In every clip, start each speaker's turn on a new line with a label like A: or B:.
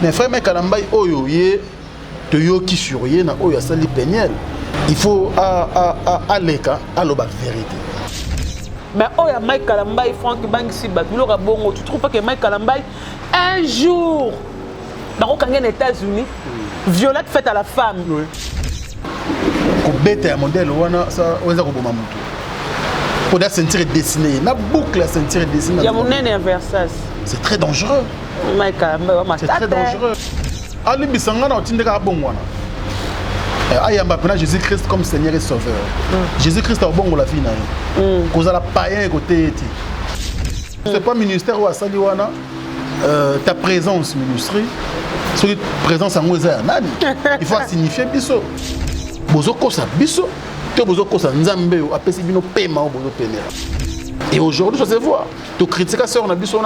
A: Mais frère Mike Kalambai oyo ye te yoki sur ye na oyo asali Peniel. Il faut aleka aloba vérité.
B: Mais oyo Mike Kalambai Franck Bangisi Batulo Bongo, tu trouves pas que Mike Kalambai un jour dans les États-Unis violette faite à la femme.
A: Oui. Ko bête un modèle wana ça oza ko boma mutu. Pour la ceinture dessinée, la boucle la ceinture dessinée.
B: Il y a mon nez inversas.
A: C'est très dangereux.
B: Mike Kalambai
A: c'est très dangereux. Ali bisangana otindeka bongwana. Ayamba pena Jésus-Christ comme Seigneur et Sauveur. Jésus-Christ a bongo la vie na yo. Cause la païen côté eti. C'est pas ministère ou asali wana ta présence ministrie. Sur présence en moza nani. Il faut signifier biso. Bozo kosa biso. To bozo kosa nzambe o apesi bino paiement bozo penera. Et aujourd'hui, ça se voit. Tu critiques ça on a biso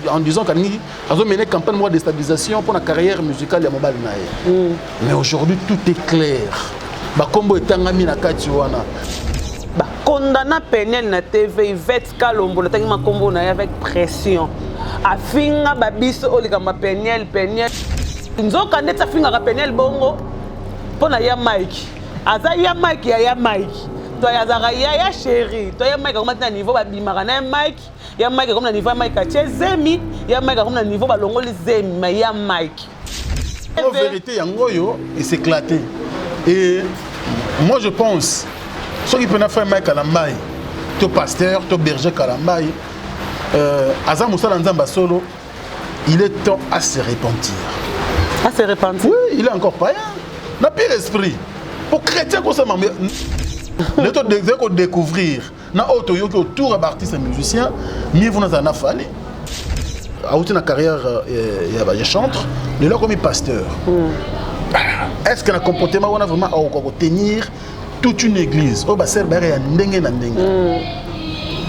A: en disant qu'Angi a mené campagne de déstabilisation pour la carrière musicale de Mobile Nae. Mais aujourd'hui, tout est clair. Ba kombo etangami na kati wana.
B: Ba condamna Peniel na TV Yvette Kalombo tangi makombo na avec pression. Afinga ba biso olikamba Peniel. Nzoka ndeta finga ka Peniel bongo pona ya Mike. Aza ya Mike ya Mike. Toi ya chérie, toi ya Mike comme na niveau ba bimaka na Mike, ya Mike comme na niveau Mike a Zemi, ya Mike comme na niveau ba longoli Zemi, mais ya Mike.
A: En vérité yangoyo et s'éclater. Et moi je pense ceux qui peuvent faire Mike Kalambai, to pasteur, to berger Kalambai, Azam Moussa Nzamba solo, il est temps à se repentir.
B: À se repentir.
A: Oui, il est encore païen. N'a pire esprit. Pour chrétien comme ça le temps de découvrir na auto yoki autour d'artistes et musiciens mieux vous n'en a fallu a outé na carrière ya chantre le là comme pasteur. Est-ce que le comportement on a vraiment à tenir toute une église oh bah c'est barré ndenge na ndenge.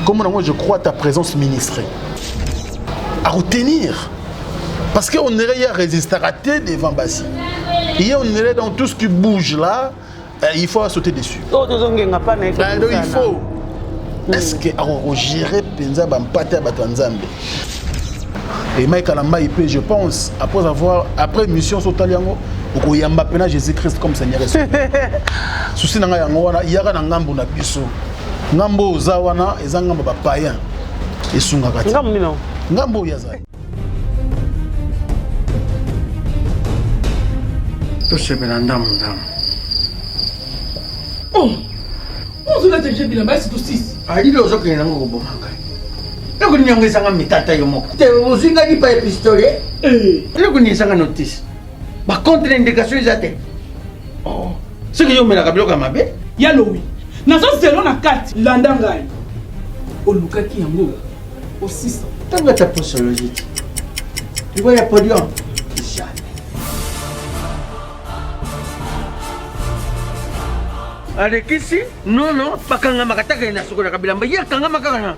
A: Comme moi je crois ta présence ministrée à retenir parce qu'on irait à résister à rater devant Bassi et on irait dans tout ce qui bouge là. Il faut sauter dessus. Il faut. Est-ce que on gérer penza bampata batanzambe? Et Mike Kalambai peut, je pense, après mission sotaliango, ko yamba pena Jésus-Christ comme Seigneur et Sauveur. Souci nanga yango wana yaka na ngambo na biso. Ngambo zawana ezanga ba païen. Esunga kati.
B: Ngambo nino.
A: Ngambo yaza.
C: To sebela ndam.
D: Oh, on a déjà vu la base de 6.
C: Ah, il est aux autres qui n'ont pas bombarde. Le gouvernement est en mitata yomo. Tu vous avez pas pistolet? Le gouvernement est en notice. Par contre, l'indication est atteinte. Oh, ce que je me la rappelle comme abbé.
D: Yaloui. Nazo zelo na 4 landangai. Olukaki yango au 600.
C: Tant que tu as posologie. Tu vois, il y a podium. Avec ici, non, pas quand on m'a attaqué na soko na kabila mbaya quand on m'a kana.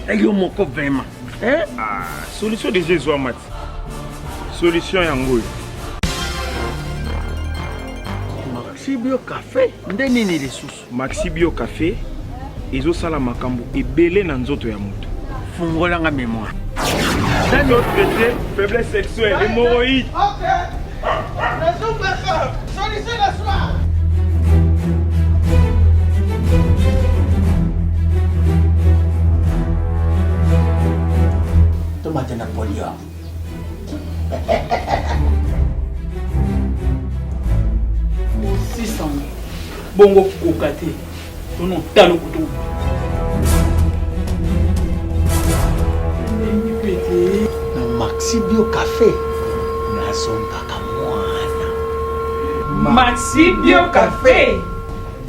C: Ayo moko vraiment. Hein?
E: Ah, solution de Jésus Mat. Solution yango.
C: Maxi Bio Café, ndeni ni ressources.
E: Maxi Bio Café, ezo sala makambo ebele na nzoto ya moto.
C: Fungola nga mémoire.
E: Dans notre traité, faiblesse sexuelle, hémorroïde.
C: OK. Raison baka, solution la soir. Tomate Napoléon.
D: Au 600. Bongo kokate. Tono talo kutu.
C: Maxi Bio Café.
D: Maxi Bio Café.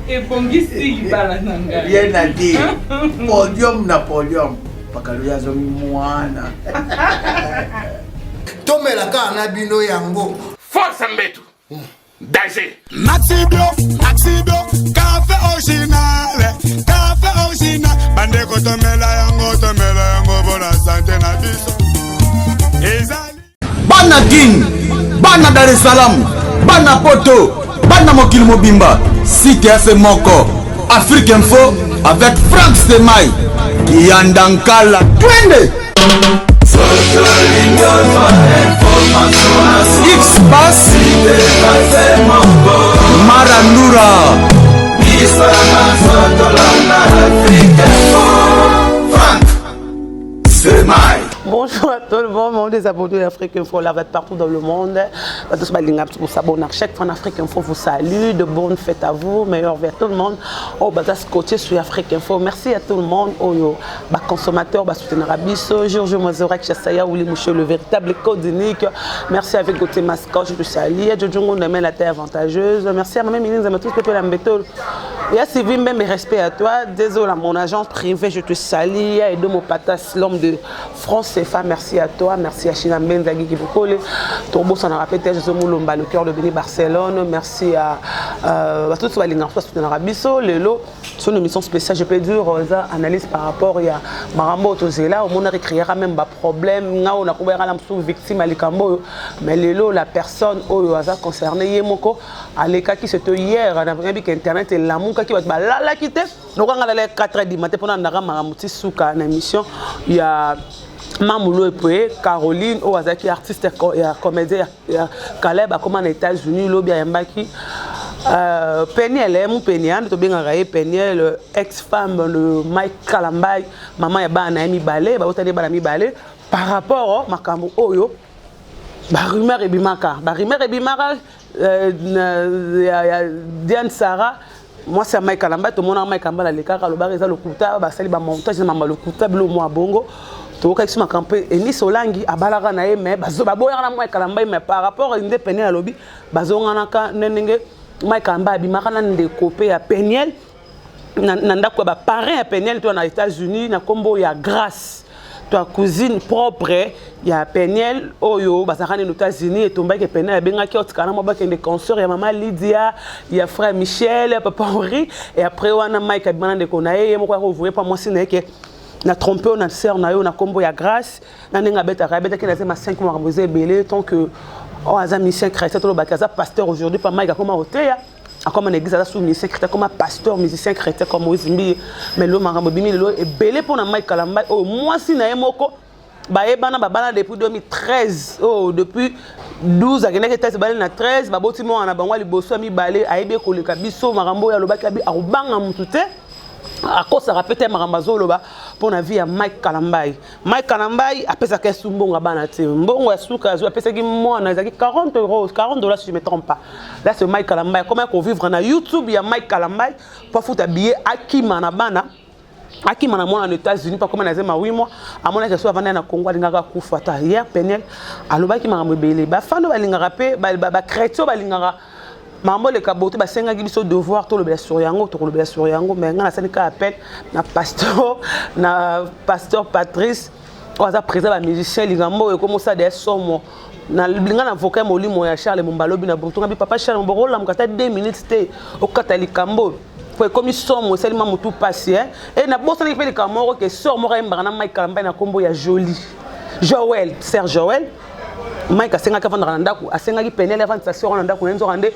D: Et bongisi libala nanga.
C: Rien à dire. Podium Napoléon. Pakaluya zomi mwana.
F: Tomelaka na bino yango.
E: Force mbetu. Danger.
G: Maxi Bio, café original. Bande ko tomela yango pour la santé na biso.
F: Bana King, Bana Dar es Salaam, Bana Poto, Bana Mokil Mobimba, Cité FC Moko, Afrique Info avec Franck Stemai, Yandankala, Twende. Social information. Marandura
B: Bonjour à tout le monde, des abonnés d'Afrique Info, là, partout dans le monde. Pour s'abonner à chaque fois Afrique Info vous salue, de bonnes fêtes à vous, meilleurs vers tout le monde. Oh, bah, coaché sur Afrique Info. Merci à tout le monde. Oh, yo, bah, consommateur, bah, soutenir Abisso, Georges Mozorek, Chassaya, Ouli Mouché, le véritable code unique. Merci avec Gauthier Mascotte, je te salue. Jojo, on aime la terre avantageuse. Merci à ma mère, à tous les Lambeto. Et à Sylvie, même respect à toi. Désolé à mon agent privé, je te salue. Et de mon patas, l'homme de France CFA, merci à toi. Merci à China Benzagui qui vous colle. Ton beau, ça n'a pas été José Moulomba, le cœur de Béni Barcelone. Merci à tous les gens qui sont en Arabiso. Lelo, sur une émission spéciale, je peux dire, analyse par rapport à Marambo Tozela. Au monde, il y a même des problèmes. On a couvert la victime à l'Ikambo. Mais Lelo, la personne concernée, à l'écart qui se hier, on a vu qu'Internet est l'amour qui va être là, qui était. Donc, on a les 4 du matin pendant Maramouti Souka, une émission. Il y a Mamoulo et Caroline, qui est artiste et comédien, Caleb, à comment aux États-Unis, Lobby à Mbaki. Peniel, mon Peniel, tu bien enrayé Peniel, ex-femme de Mike Kalambay, maman est ban Naimi Balé, bah Banami Balé, par rapport à Makambo Oyo, rumeur et Bimaka, rumeur et Bimaka, Diane Sarah. Moi, c'est Mike Kalambay, tout le monde a Mike Kalambay, le car, le bar, le Kouta, le montage, le Kouta, le mois bongo. Tu vois que ma campagne et ni solangi à balara na mais bazo ya na Mike Kalambay mais par rapport à indépendant à lobby bazo ngana ka nenenge Mike Kalambay bi makana nde copé à Peniel nanda ko ba parrain à Peniel toi na États-Unis na kombo ya Grâce toi cousine propre ya Peniel oyo bazakane aux États-Unis et tomba que Peniel benga ki otkana mo ba kende concert ya maman Lydia ya frère Michel ya papa Henri et après wana Mike abana de konaye mo ko ouvrir pas moi sine que na trompé on a sœur na yo na combo ya Grâce na nenga beta ki na zema 5 mois mosé belé tant que oh aza musicien chrétien to bakaza pasteur aujourd'hui pas Mike comme oteya comme une église à sous musicien chrétien comme pasteur musicien chrétien comme Ozimbi mais le marambo bimi le est belé pour na Mike Kalambay oh moi si na moko ba ebana babana depuis 2013 oh depuis 12 akene ke test balé na 13 ba botimo na bango liboso mi balé ayebi ko le kabiso marambo ya lobaki abi arubanga mutute à cause ça répète marambazo loba pour la vie à Mike Kalambay. Mike Kalambay a payé sa caisse mbonga banati mbongo ya suka zo a payé qui moi na zaki 40 €, 40 $ si je me trompe pas. Là c'est Mike Kalambay comment qu'on vivre na YouTube il y a Mike Kalambay pour foutre habiller Akima na bana Akima na moi en États-Unis pas comme na zema 8 mois à mon que soit vendre na Congo lingaka kufa ta hier Peniel aloba ki marambo belé ba fando balingaka pe ba chrétien balingaka Mambo le kabote basenga gibiso devoir to le blessure yango to le blessure yango mais ngana sani ka appel na pasteur Patrice oza présent ba musicien lingambo e comme ça des somo na lingana avocat molimo ya Charles Mumbalobi na botonga bi papa Charles Mboro la mkata 2 minutes te o katali kambo pour comme somo seulement mutu passé et na bossa ni pe le kamoro que sort mo ka na Mike Kalambay na kombo ya Joël Serge Joël Mike asenga ka vendre ndako asenga ki Peniel avant sa sœur na ndako nzo rande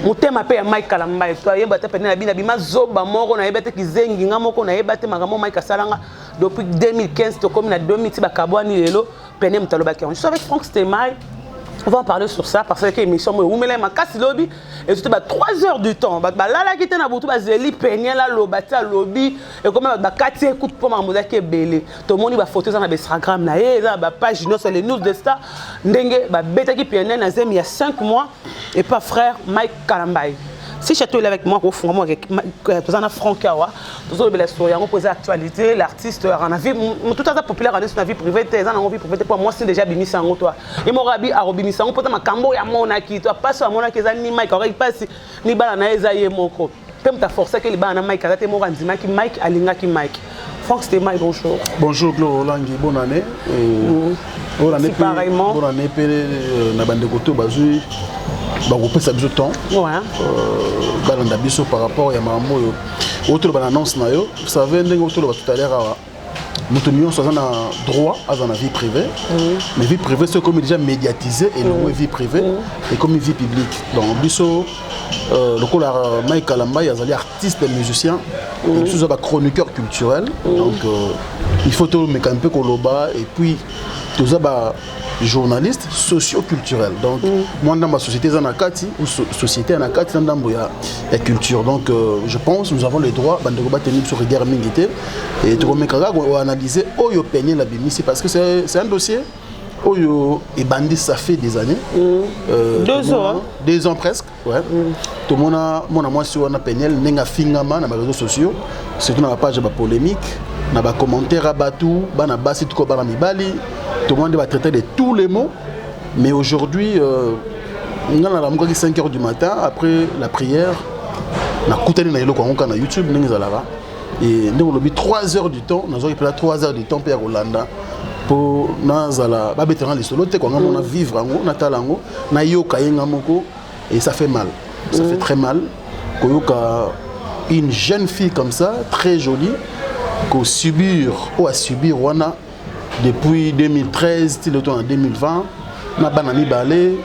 B: mutema pe ya Mike Kalambay to yeba te Peniel bina bima zoba moko na yeba te kizengi nga moko na yeba te magamo Mike asalanga depuis 2015 to comme na 2000 ba kabwani lelo Peniel mutaloba ki. Je suis avec Franck Stemay. On va en parler sur ça parce que l'émission me oumele ma casse lobby et c'était 3 heures du temps. Bah là qui était na botou ba zeli Peniel la lobati à lobby et comme ba kati écoute pour ma moza qui belé. Tout le monde va photo ça na Instagram na ça ba page sur les news de star ndenge ba beta qui Peniel na zemi il y a 5 mois et pas frère Mike Kalambay. Si Château est avec moi, au fond, moi, tout ça, Franck Awa, tout ça, on pose l'actualité, l'artiste, on a vu, tout ça populaire, on a vie privée, on a vie privée, pour moi, c'est déjà Bimisa en toi. Et mon rabbi a Robinisa, on peut ma cambo ya monaki, toi, pas sur monaki, ni Mike, on pas ni balana ezaye moko. Comme tu as forcé que les balana Mike, tu as mon randima qui Mike, alinga qui Mike. Franck Stemay, bonjour.
A: Bonjour, Glo Langi, bonne année. Bonne année,
B: pareillement.
A: Bonne année, na bande koto bazui. Bah, on peut s'amuser temps. Ouais. Par rapport à Mambo. Autre annonce na yo. Vous savez, nous tout à l'heure. Nous tenions un droit à la vie privée. Mais vie privée, c'est comme déjà médiatisé et non vie privée et comme une vie publique. Donc, biso le coup Mike Kalambay, il y a artiste et musicien, il y a chroniqueur culturel. Donc, il faut tout mettre un peu Koloba et puis tout ça journaliste socio-culturel. Donc, moi, dans ma société, ou société, il y a culture. Donc, je pense que nous avons le droit de tenir sur regard mingité et de analyser Oyo Peigné la Bimissi parce que c'est un dossier. Oyo et Bandit, ça fait des années.
B: 2 ans.
A: 2 ans presque. Ouais. Tout le monde a moi sur on a Pegnel, nenga fingama dans les réseaux sociaux, surtout dans la page de polémique, dans les commentaires à Batou, bana basi tout comme Mibali. Tout le monde va traiter de tous les mots. Mais aujourd'hui, on a 5 h du matin après la prière. On a écouté les gens sur YouTube, et nous avons 3 h du temps. Nous avons 3 h du temps pour Rolanda. Pour nazala ba bétéran les solo te ko ngana vivre ngo na talango na yoka yenga moko et ça fait mal, ça fait très mal koyoka une jeune fille comme ça très jolie ko subir ou à subir wana depuis 2013 till le temps en 2020 na banani balé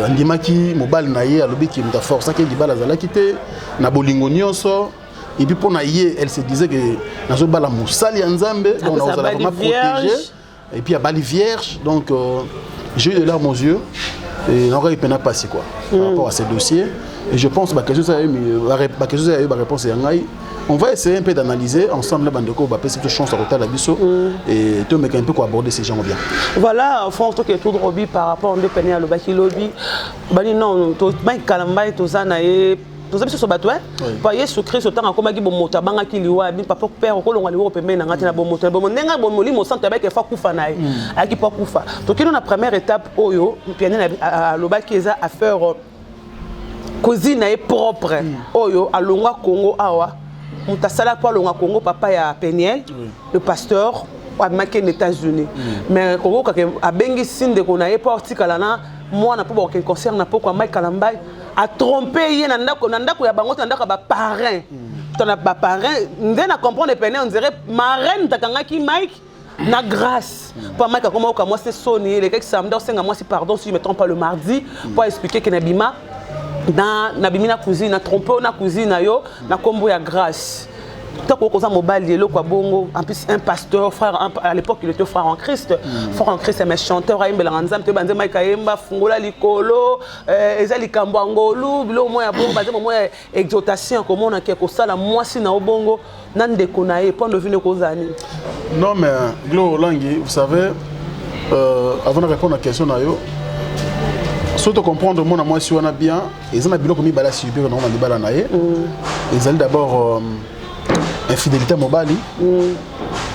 A: andimaki mobile na ye alobi ki mta force ki dibala zala kité na bolingo nyonso. Et puis pour Naïe, elle se disait que dans bala Moussali Nzambe, on a vraiment protégé. Et puis il y a Bali Vierge, donc j'ai eu de larmes aux yeux et on n'a pas passé quoi par rapport à ces dossiers. Et je pense que la réponse est on va essayer un peu d'analyser ensemble la bande de cours, cette chance à retard la biso et tu me un peu quoi aborder ces gens bien.
B: Voilà, au fond, tout est tout droit par rapport à deux peignes à l'obaki lobby. Bani non, tout Mike Kalamba, tout ça naïe. Tous les choses battues, voyez ce Christ autant en combat qui bon mota banga qui lui a mis papa père au colon à l'eau pemé na ngati na bon mota bon nenga bon moli mo centre avec fa kufa naï a qui pas kufa donc la première étape oyo pianine à loba qui est à faire cuisine est propre oyo à longa Congo awa mutasala kwa longa Congo papa ya Peniel le pasteur à marqué les États-Unis mais Congo a bengi signe de qu'on a porti kalana moi na pas aucun concert na pas quoi Mike Kalamba a trompé yé nandako ya bango nandako ba parrain ton ba parrain ndena comprendre peine on dirait marraine takanga ki Mike na grâce pour Mike comment moi c'est sonné les gars samedi on moi si pardon si je me trompe pas le mardi pour expliquer que Nabima dans Nabimina cousine na trompé na cousine na yo na kombo ya grâce. Tant qu'on a mobile bongo en plus un pasteur frère à l'époque il était frère en Christ frère en Christ mais chanteur à Imbelanzam te banze Mike Kayemba fungola likolo ezali kambangolu bilo moya bon banze moya exaltation comme on a quelque ça la moi si na obongo nande konaye point de vue ne kozani.
A: Non mais Glo Langi vous savez avant de répondre à la question na yo surtout comprendre moi moi si on a bien et ça na bilo comme bala subir non na bala naé ils allaient d'abord infidélité mobile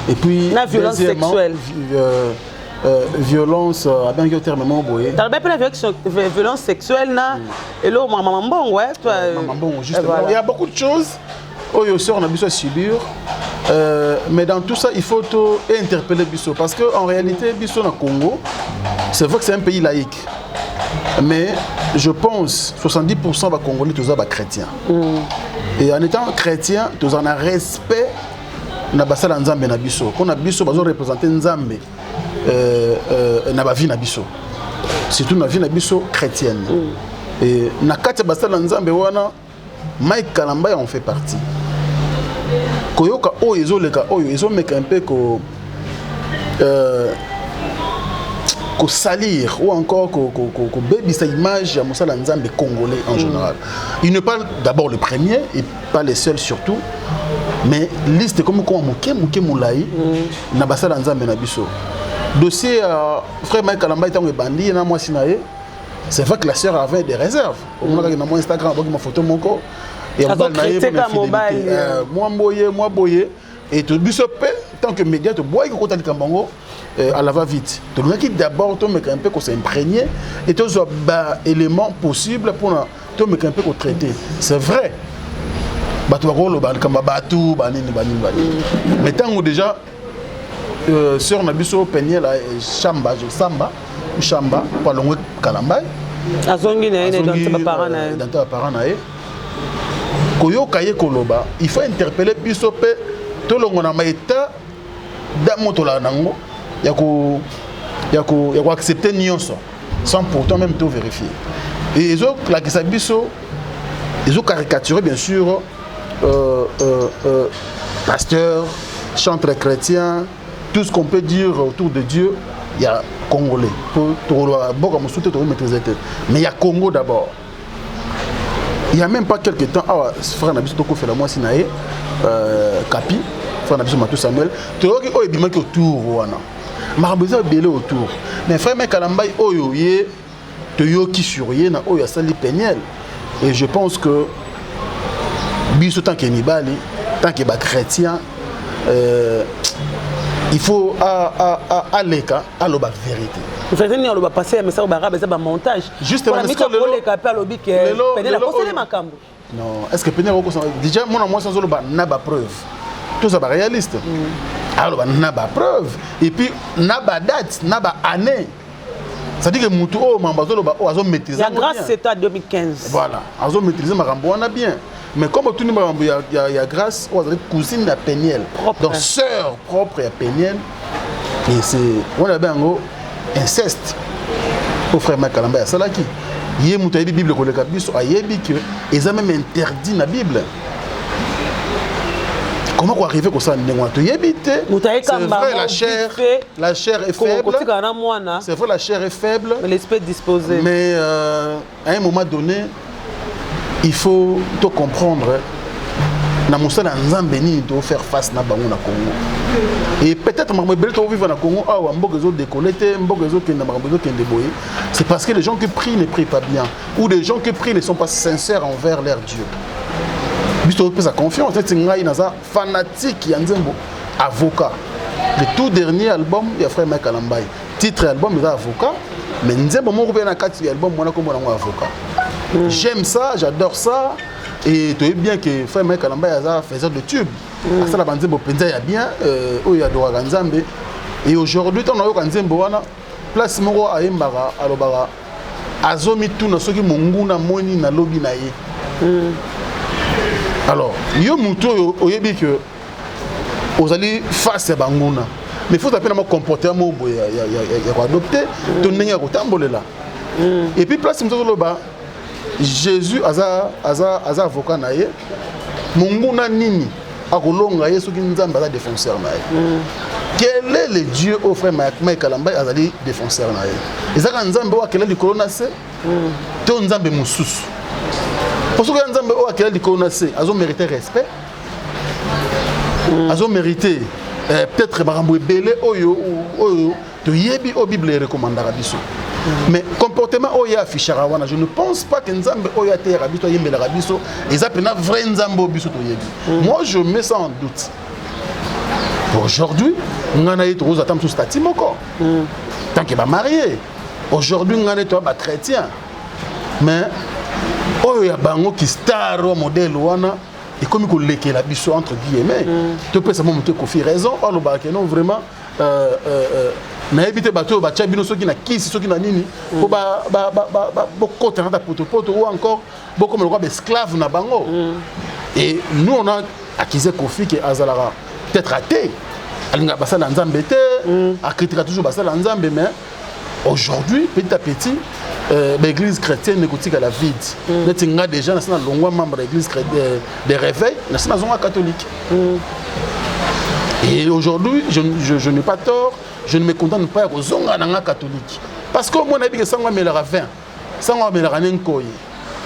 A: et puis
B: la violence sexuelle
A: violence à bien que terme boyé
B: dans la violence sexuelle na et là maman bon ouais toi
A: maman bon justement il y a beaucoup de choses où yo sort on a besoin de subir mais dans tout ça il faut interpeller Bisso parce que en réalité Bisso na Congo c'est vrai que c'est un pays laïque mais je pense 70% des Congolais tous sont chrétiens. Et en étant chrétien, tous en a respect na basala nzambe na biso. Qu'on a biso bazo représenter nzambe na ba vie na biso. Surtout na vie na biso chrétienne. Et na kati basala nzambe wana Mike Kalamba en fait partie. Koyoka o ezoleka oyo ezomeka un peu ko salir ou encore baby sa image à Moussa Nzambe congolais en général. Il ne parle d'abord le premier et pas les seuls surtout, mais liste comme Mouké Moulaï, Nabassa Nzambe Nabiso. Dossier frère Mike Kalamba est un bandit, na moi sinaé. C'est vrai que la sœur avait des réserves. On a mon Instagram, ma photo mon corps et on va moi boyer et tout bisopé tant que média te boy que côté Kambango. À la va-vite. Donc, d'abord, tu un peu qu'on s'imprégner et tu as des éléments possibles pour te un peu qu'on traiter. C'est vrai. Mais tant que déjà, Sœur Nabiso Peniel Chamba, pas loin de Kalamba. Dans ta parent, il faut interpeller Bisope, tout le monde a état d'amotola nango. Il y a accepter nyonso sans pourtant même tout vérifier. Et ils ont ils ont caricaturé bien sûr pasteur, chanteur chrétien, tout ce qu'on peut dire autour de Dieu il y a Congolais. Mais il y a Congo d'abord. Il n'y a même pas quelques temps, frère Nabiso Toko fait la moitié naïe, Capi, frère Nabiso Matou Samuel, tu vois qu'il y a autour. Marabouza belé autour. Mais frère Mekalambaï, oyo yé, te yoki sur yé, na oyo sali Péniel. Et je pense que, biso tant que Nibali, tant que chrétien, il faut aller à la vérité.
B: Vous faites venir le passer, mais ça va c'est un montage.
A: Justement,
B: est-ce que
A: non, est-ce que Péniel déjà moi sans n'a pas preuve. Tout ça va réaliste. Alors n'a pas preuve et puis n'a pas date, n'a pas année. Ça dit que Moutou a maîtrisé.
B: La grâce c'était en 2015.
A: Voilà, a maîtrisé Marambo on a bien. Mais comme tout le monde il y a grâce, on a cousine à Péniel. Donc sœur propre à Péniel. Et c'est on a bien inceste. Au frère Makalamba ya salaki. Yé Moutou a Bible ko le kabiso a yebi que ils ont même interdit la Bible. Comment on arrive comme ça? C'est vrai, la chair est faible. C'est vrai, la chair est faible.
B: Mais l'esprit est disposé.
A: Mais à un moment donné, il faut tout comprendre. Na Moussa Nzambe ni doit faire face na bango na Congo. Et peut-être que vivre na Congo, c'est parce que les gens qui prient ne prient pas bien, ou les gens qui prient ne sont pas sincères envers leur Dieu. Biso pesa confiance, c'est ngai naza fanatique ya Nzembo, avocat. Le tout dernier album ya frère Mekalambaï, titre album est avocat, mais Nzembo mon groupe na 4 album moi na comme avocat. J'aime ça, j'adore ça et tu sais bien que frère Mekalambaï a faiseur de tube. Ça la Nzembo penza ya bien o ya doa Nzambe et aujourd'hui on a yo Nzembo wana place moko ayembara alobara azomi tuna soki monguna moni na lobi na ye. Alors, yo muto oyebi que vous allez face à Bangouna. Mais il faut appeler un comportement ya adopter ton nenya ko tambolela. Et puis place mto lo ba Jésus aza avocat na ye. Monguna nini akolonga yesu ki nzamba za défenseur na ye. Quel est le Dieu au frère Mekalambaï azali défenseur na ye. Ezaka nzamba wa kele likolo na se. To nzambe mususu. Parce que Nzambe o akela likona se azo mériter respect. Azo mériter peut-être barambo belé oyo to yebi o Bible recommandera biso. Mais comportement oya affichera wana, je ne pense pas que Nzambe oya te rabiso yembela rabiso eza pena vrai Nzambe biso to yebi. Moi je mets ça en doute. Aujourd'hui, ngana yeto roza tam sous statut moko. Tant que ba marié. Aujourd'hui ngana yeto ba chrétien. Mais oh ya bango qui star au modèle wana et comme ko leke la biso entre guillemets tu peux ça monter ko fi raison on ba que non vraiment na éviter bato ba tia bino soki na kisi soki na nini ko ba beaucoup de poto ou encore beaucoup comme le roi esclave na bango et nous on a accusé Kofi que azalara peut-être athée alinga basala nzambe te a critiquer toujours basala nzambe mais aujourd'hui petit à petit l'église chrétienne négocie à la vide. Nous avons déjà un membre de l'église des réveils, nous sommes catholiques. Et aujourd'hui, je n'ai pas tort, je ne me contente pas aux zonga catholiques. Parce qu'au moins, on a dit que ça va me la 20, ça va me la rencoyer.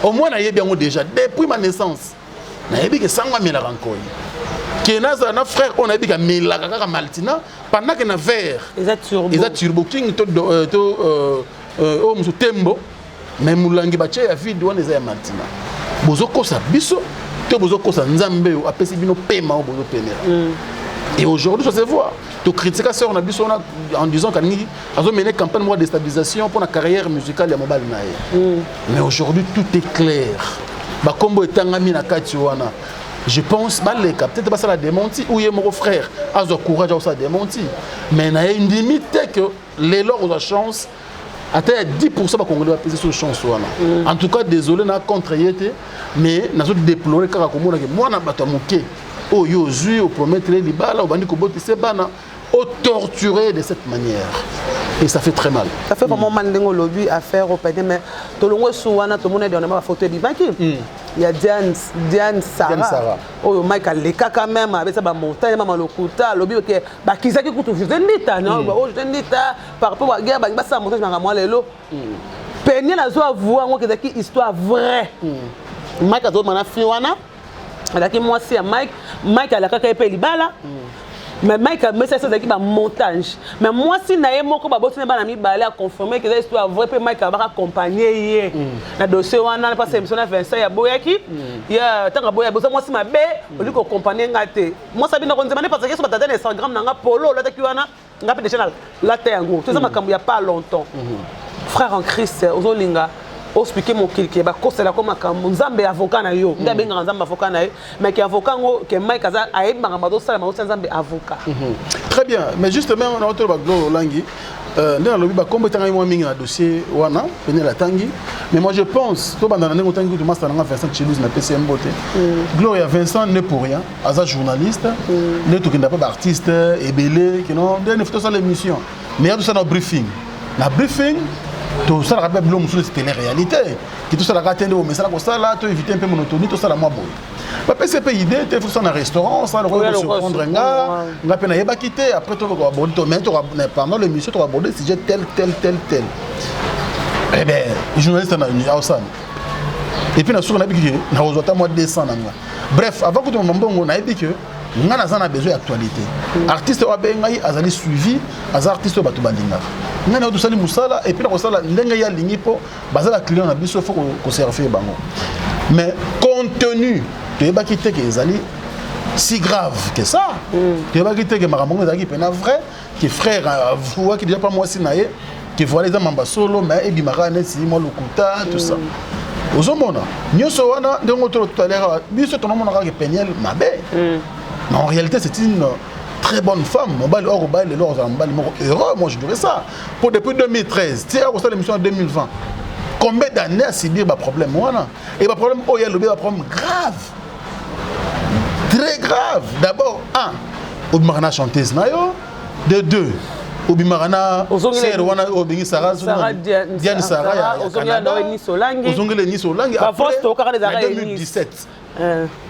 A: Au moins, on a bien déjà, depuis ma naissance, on a dit que ça va me la rencoyer. Que nos frères, on a dit que la maltina, pendant que nous avons verre, ils ont turbo king, oh tembo mais mulangi bache ya vide wana eza ya matina bozoko sa biso to bozoko sa nzambe apesi bino pema o bozo penela et aujourd'hui ça se voit to critique sœur na biso en disant qu'aningi azo mener campagne de déstabilisation pour la carrière musicale ya mobile nae mais aujourd'hui tout est clair ba kombo etangami na kati wana je pense baleka peut-être pas ça la démenti ou yé mon frère azo courage à ça démenti mais na une limite que les lors aux chance attends 10% Congolais va peser sur chance en tout cas désolé na contre yete mais na zo déplorer kaka komona que moi na bato moké o yozu o promettre libala o bandi ko botise bana o torturer de cette manière Et ça fait très mal.
B: Ça fait vraiment mal de lobby à faire au pays, mais tout le monde souana tout le monde est dans la photo du banquier. Il y a Diane Sarah. Oh Mike Aleka quand même avec sa montagne maman lokuta lobby OK ba kizaki kutu je ndita non oh je ndita par rapport à guerre ba ça montagne na moi lelo. Peigner la zo voir ngo kizaki histoire vraie. Mike azo mana fiwana. Alaki moi c'est Mike alaka ka pe libala. Mais Mike a mis ça dans montage. Mais moi, si naïe moko ba bosse na mi balé à confirmer que l'histoire vraie pe Mike a accompagner na dossier wana pas émission na Vincent ya boyaki. Ya tanga boya bossa moi si ma bé au lieu accompagner ngate. Moi ça bino ko nzemane parce que sur batata Instagram na nga polo là taki wana nga pe déjà la terre ngo. Tout ça makambo ya pas longtemps. Frère en Christ ozolinga expliquer mon kilke ba ko c'est là comme makambo nzambe avocat na yo. Nga benga nzambe avocat na yo mais qui avocat ngo que Mike aza aïb makambo do sala makambo nzambe avocat.
A: Très bien, mais justement on a autour baglo langi dans le combo tanga moi mingi na dossier wana pene la tangi mais moi je pense to bandana ngo tangi to master na Vincent Chilouze na PCM Boté. Gloria Vincent n'est pour rien, aza journaliste, ne to kinda pas artiste ebelé qui non ne faut ça l'émission. Mais il y a tout ça dans briefing. Na briefing tout ça rappelle blom sur télé réalité qui tout ça la atteindre au message comme ça là to éviter un peu monotonie tout ça la moi boy. Ba PCP idée tu faut ça dans restaurant ça le rôle de surprendre nga pena yeba quitter après tu vas aborder to mais pendant l'émission tu vas aborder sujet tel. Eh ben journaliste na Aussan. Et puis na sur na biki na ozota moi 200 nanga. Bref avant que tu mbongo na yebi que nga na zana besoin d'actualité. Artiste wa bengai azali suivi az artiste ba to balinga. Nga na to sali musala et puis na ko sala ndenga ya lingi po bazala client na biso faut ko servir bango. Mais compte tenu de ba quitter que ezali si grave que ça. De ba quitter que makambo ezali pena vrai que frère voix qui déjà pas moi si naé que voilà les mamba solo mais ebimara na si mo lokuta tout ça. Ozomona nyoso wana ndongo to tout à l'heure biso to mona ka Peniel mabe. Mais en réalité, c'est une très bonne femme. Heureux, moi je dirais ça. Pour depuis 2013, tu as l'émission en 2020. Combien d'années à subir le problème? Et le problème, il y a un problème grave. Très grave. D'abord, un, Obimarana chanteuse. De deux, Obimarana, Sarah, Diane Sarah, en 2017.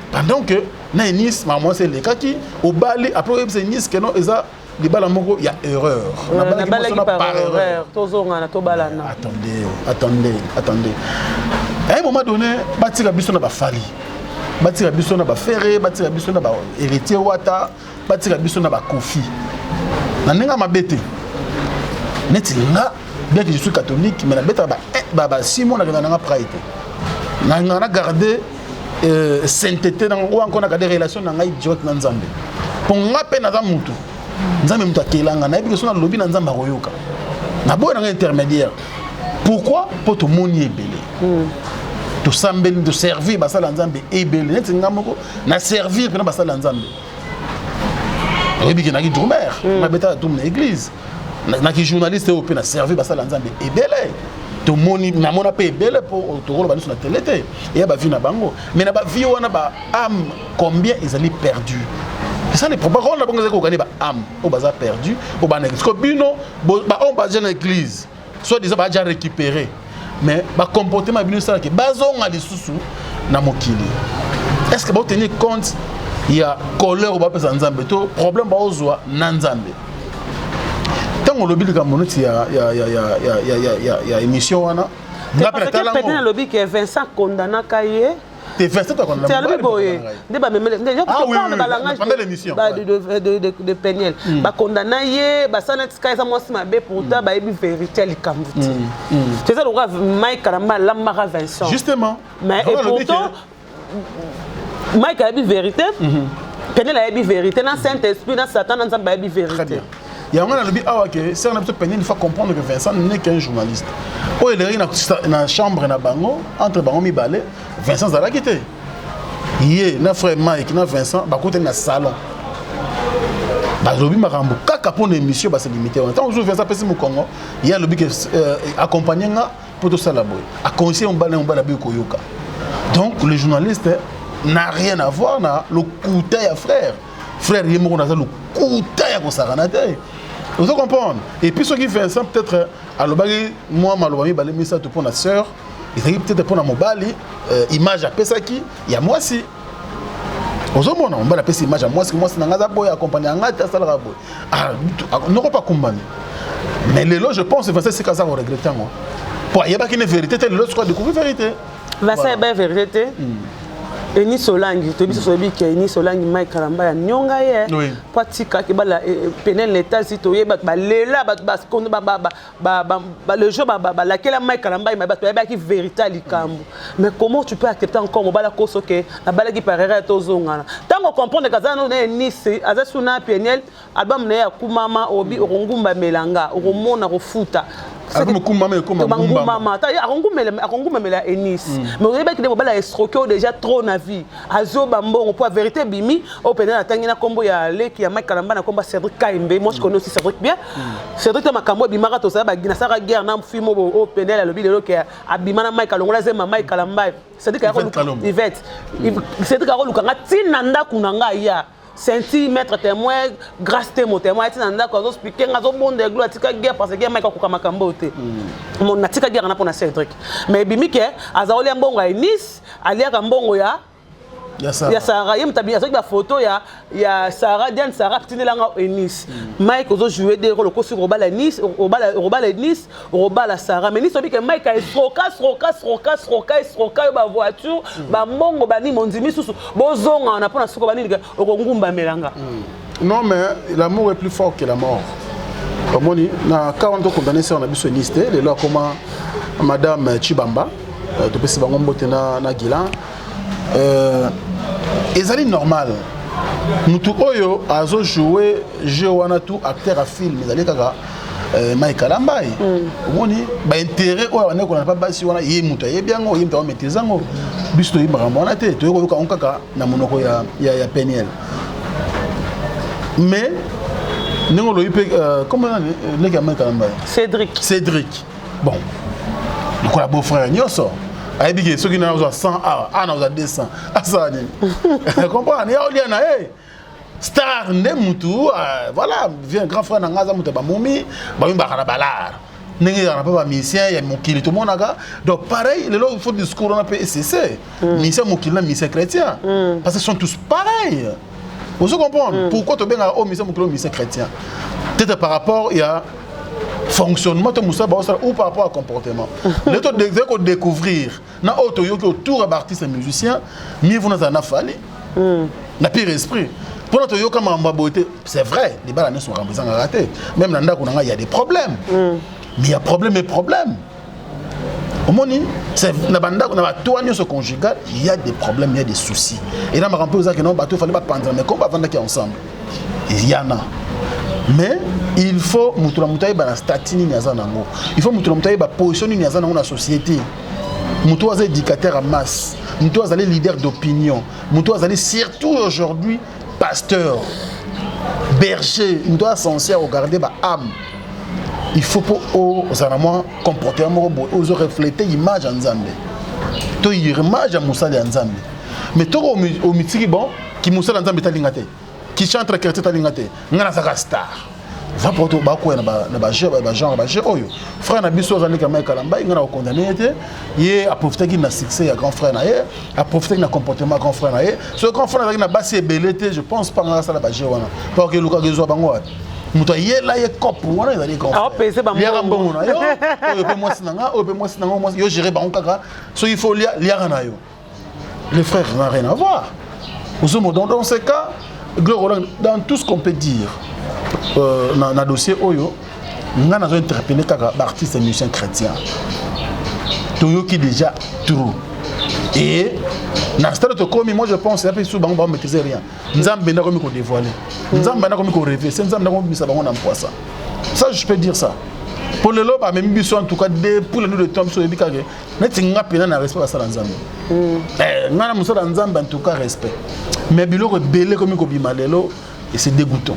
A: Pendant que na Nice maman c'est le cas qui au Bali après c'est Nice que non eza les balles moko il y a erreur
B: na balles par erreur tozonga na to balana
A: attendez à un moment donné batira biso na ba fali batira biso na ba ferré batira biso na ba héritier wata batira biso na ba kofi na nenga mabete neti nga bien que je suis catholique mais na beta ba 6 mois na nga prêtre na garder sainteté dans ou encore des relations dans ngai direct na Nzambe pour nga pe na za mutu Nzambe mutu akelanga na biso na lobby na Nzambe royoka na boy na intermédiaire pourquoi pour tout moni ebele to sambeli de servir basala Nzambe ebele net nga moko na servir pe na basala Nzambe oyebi ke na ki dromer na beta tout na église na ki journaliste au pe na servir basala Nzambe ebele to moni na mona pe belle pour to rolo ba sur la télé et ba vie na bango mais na ba vie wana ba âme combien ils allaient perdu c'est ça les problèmes on a bango ko gagner ba âme au baza perdu au ba église ko bino ba on ba jeune église soit disant ba déjà récupérer mais ba comportement bino ça que bazonga lisusu na mokili est-ce que ba tenir compte il y a colère au ba pesa Nzambe to problème ba ozwa na Nzambe. Tant on lobby le Cameroun, il y a émission wana.
B: Parce que peut-être le lobby que Vincent condamna Kaye.
A: T'es Vincent condamna.
B: C'est lui boy.
A: Ah oui, pendant l'émission.
B: De Peniel. Ba condamna ye, ba sanet Sky ça moi ma bé pour ta ba ebi vérité li Cameroun. C'est ça le roi Mike Karamba Lamara Vincent.
A: Justement.
B: Mais et pourtant Mike a ebi vérité. Peniel a ebi vérité dans Saint-Esprit dans Satan dans ba ebi vérité.
A: Très bien. Il y a un lobby c'est un peu il faut comprendre que Vincent n'est qu'un journaliste. Oh il est dans la chambre na bango entre bango mi balé Vincent zala quitté. Yé na frère Mike na Vincent ba côté na salon. Ba lobby marambo kaka pour l'émission ba se limiter. Tant que Vincent pesi mu Congo, il y a lobby qui accompagner nga pour tout ça là boy. A conseiller on bala bi ko yoka. Donc le journaliste n'a rien à voir na le couteil à frère. Frère yemo na za le couteil ko saranate. Vous comprenez? Et puis, ce qui fait ça, peut-être, à l'obali, moi, malobami, balé, mais ça, tout pour la sœur, et ça, peut-être pour la mobali, image à Pesaki, il y a moi aussi. Vous comprenez? On va appeler cette image à moi, c'est un boy accompagné à un gars, ça la boy. Ah, non, pas combattre. Mais les lots, je pense, c'est que ça, on regrette. Pour y avoir une vérité, les lots, je crois, découvrir la vérité.
B: Vasa eba vérité. Eni Solangi, to biso sobi ke Eni Solangi mai karamba ya nyonga ye. Patika ke bala penel l'état si to yeba ba lela ba kondo ba le jour ba laquelle mai karamba ba to yeba ki vérité likambo. Mais comment tu peux accepter encore mo bala koso ke na bala ki parera to zonga. Tango comprendre que ça no Eni c'est azasuna penel album na ya kumama obi orongumba melanga oromona rofuta. Mela Enis mais vous avez que bala escroquer déjà trop na vie azo bambongo pour vérité bimi au pénal atangina kombo ya leki ya Mike Kalamba na komba Cédric Kaimbe. Moi je connais aussi Cédric bien. Cédric ta makambo bimaka to ça ba gina sara guerre na fimo au pénal le bilelo ke abimana Mike Kalongola zema Mike Kalamba Cédric a Yvette Cédric a lukanga tinanda kunanga ya centimètre témoin grâce témoin tinanda ko zo expliquer ngazo bonde gloire tika guerre parce que Mike ko makambo te mon natika guerre na pona Cédric mais bimike azali mbongo ya Nice aliaka mbongo ya Sarah yem tabi azoki ba photo ya Sarah Diane Sarah tinelanga Nice Mike ozo jouer des rôles ko sur Robala Nice Robala Nice Robala Sarah mais Nice obi que Mike a escroqué ba voiture ba mbongo bani mondimi susu bozonga na pona soko bani okongumba melanga.
A: Non mais l'amour est plus fort que la mort. Comme on dit na 40 condamné ça on a biso Nice les là comment madame Chibamba to pesi bango mbote na Gilan ezali normal mutu oyo azo jouer jeu wana tout acteur à film ezali kaka Mike Kalamba omoni ba intérêt oyo wana ko na pas basi wana ye mutu ye biango ye mutu maîtrise ngo biso yi makambo wana te to ko kaka na monoko ya Peniel mais ningo lo yipe comment le gars Mike Kalamba Cédric bon donc la beau-frère nyoso aïbike ceux qui n'ont 100 ah on a 200 ah ça dit comprendre ya oliana hey star nemutu voilà vient grand frère nangaza mutu ba momi ba mimba kana balar ningi na pas musicien ya mokili tout monde aga donc pareil le il faut discours on a PCC musicien mokili na musicien chrétien parce que sont tous pareils vous comprenez pourquoi tu bien au musicien mokili musicien chrétien peut-être par rapport il y a fonctionnement de Moussa Baossala ou par rapport au comportement. Le temps de découvrir na auto yo autour à artistes et musiciens, mieux vous n'en a fallu. Na pire esprit. Pour notre yo comme en beauté, c'est vrai, les balles sont remplissant à rater. Même dans le il y a des problèmes. Mais il y a problème et problème. Au moment c'est na banda na toi se conjugal, il y a des problèmes, il y a des soucis. Et là ma rappelle ça que non bateau fallait pas prendre mais comment vendre qui ensemble. Il y en a. Mais il faut mutula mutayi ba statini nyaza nango. Il faut mutula mutayi ba position nyaza nango na société. Mutu azali éducateur à masse, mutu azali leader d'opinion, mutu azali surtout aujourd'hui pasteur, berger, mutu censé regarder ba âme. Il faut pour aux anamoi comportement aux refléter image en Nzambe. To image à Moussa de Nzambe. Mais to au mitiki bon qui Moussa de Nzambe talingate. Qui chante la chrétien talingate ngana saka star va pour to ba ko na ba genre oyo frère na biso zali ka Mike Kalamba ngana ko condamné été ye a profité qui na succès ya grand frère na ye a profité na comportement grand frère na ye ce grand frère na basi belete je pense pas ngana sala ba jeu wana parce que luka gezo bango muto ye la ye cop wana ezali grand
B: a pèse ba
A: mo na yo oyo pe moi sinanga moi yo gérer bango kaka so il faut lia na yo les frères n'ont rien à voir dans ce cas dans tout ce qu'on peut dire dans le dossier Oyo, nous avons interpellé les artistes et musiciens chrétiens. Tout qui déjà trop. Et dans ce stade de commis, moi je pense que c'est souvent on ne maîtrise rien. Nous avons bien dévoilé. Nous avons bien rêvé. Nous avons bien ça. Ça, je peux dire ça. Pour le lobe, même en tout cas, pour le nous de temps sur les bicagés, nous avons un respect à ça dans Zambie. Nous avons en tout cas respect. Mais bilo rebelle comme Kobimalelo et c'est dégoûtant.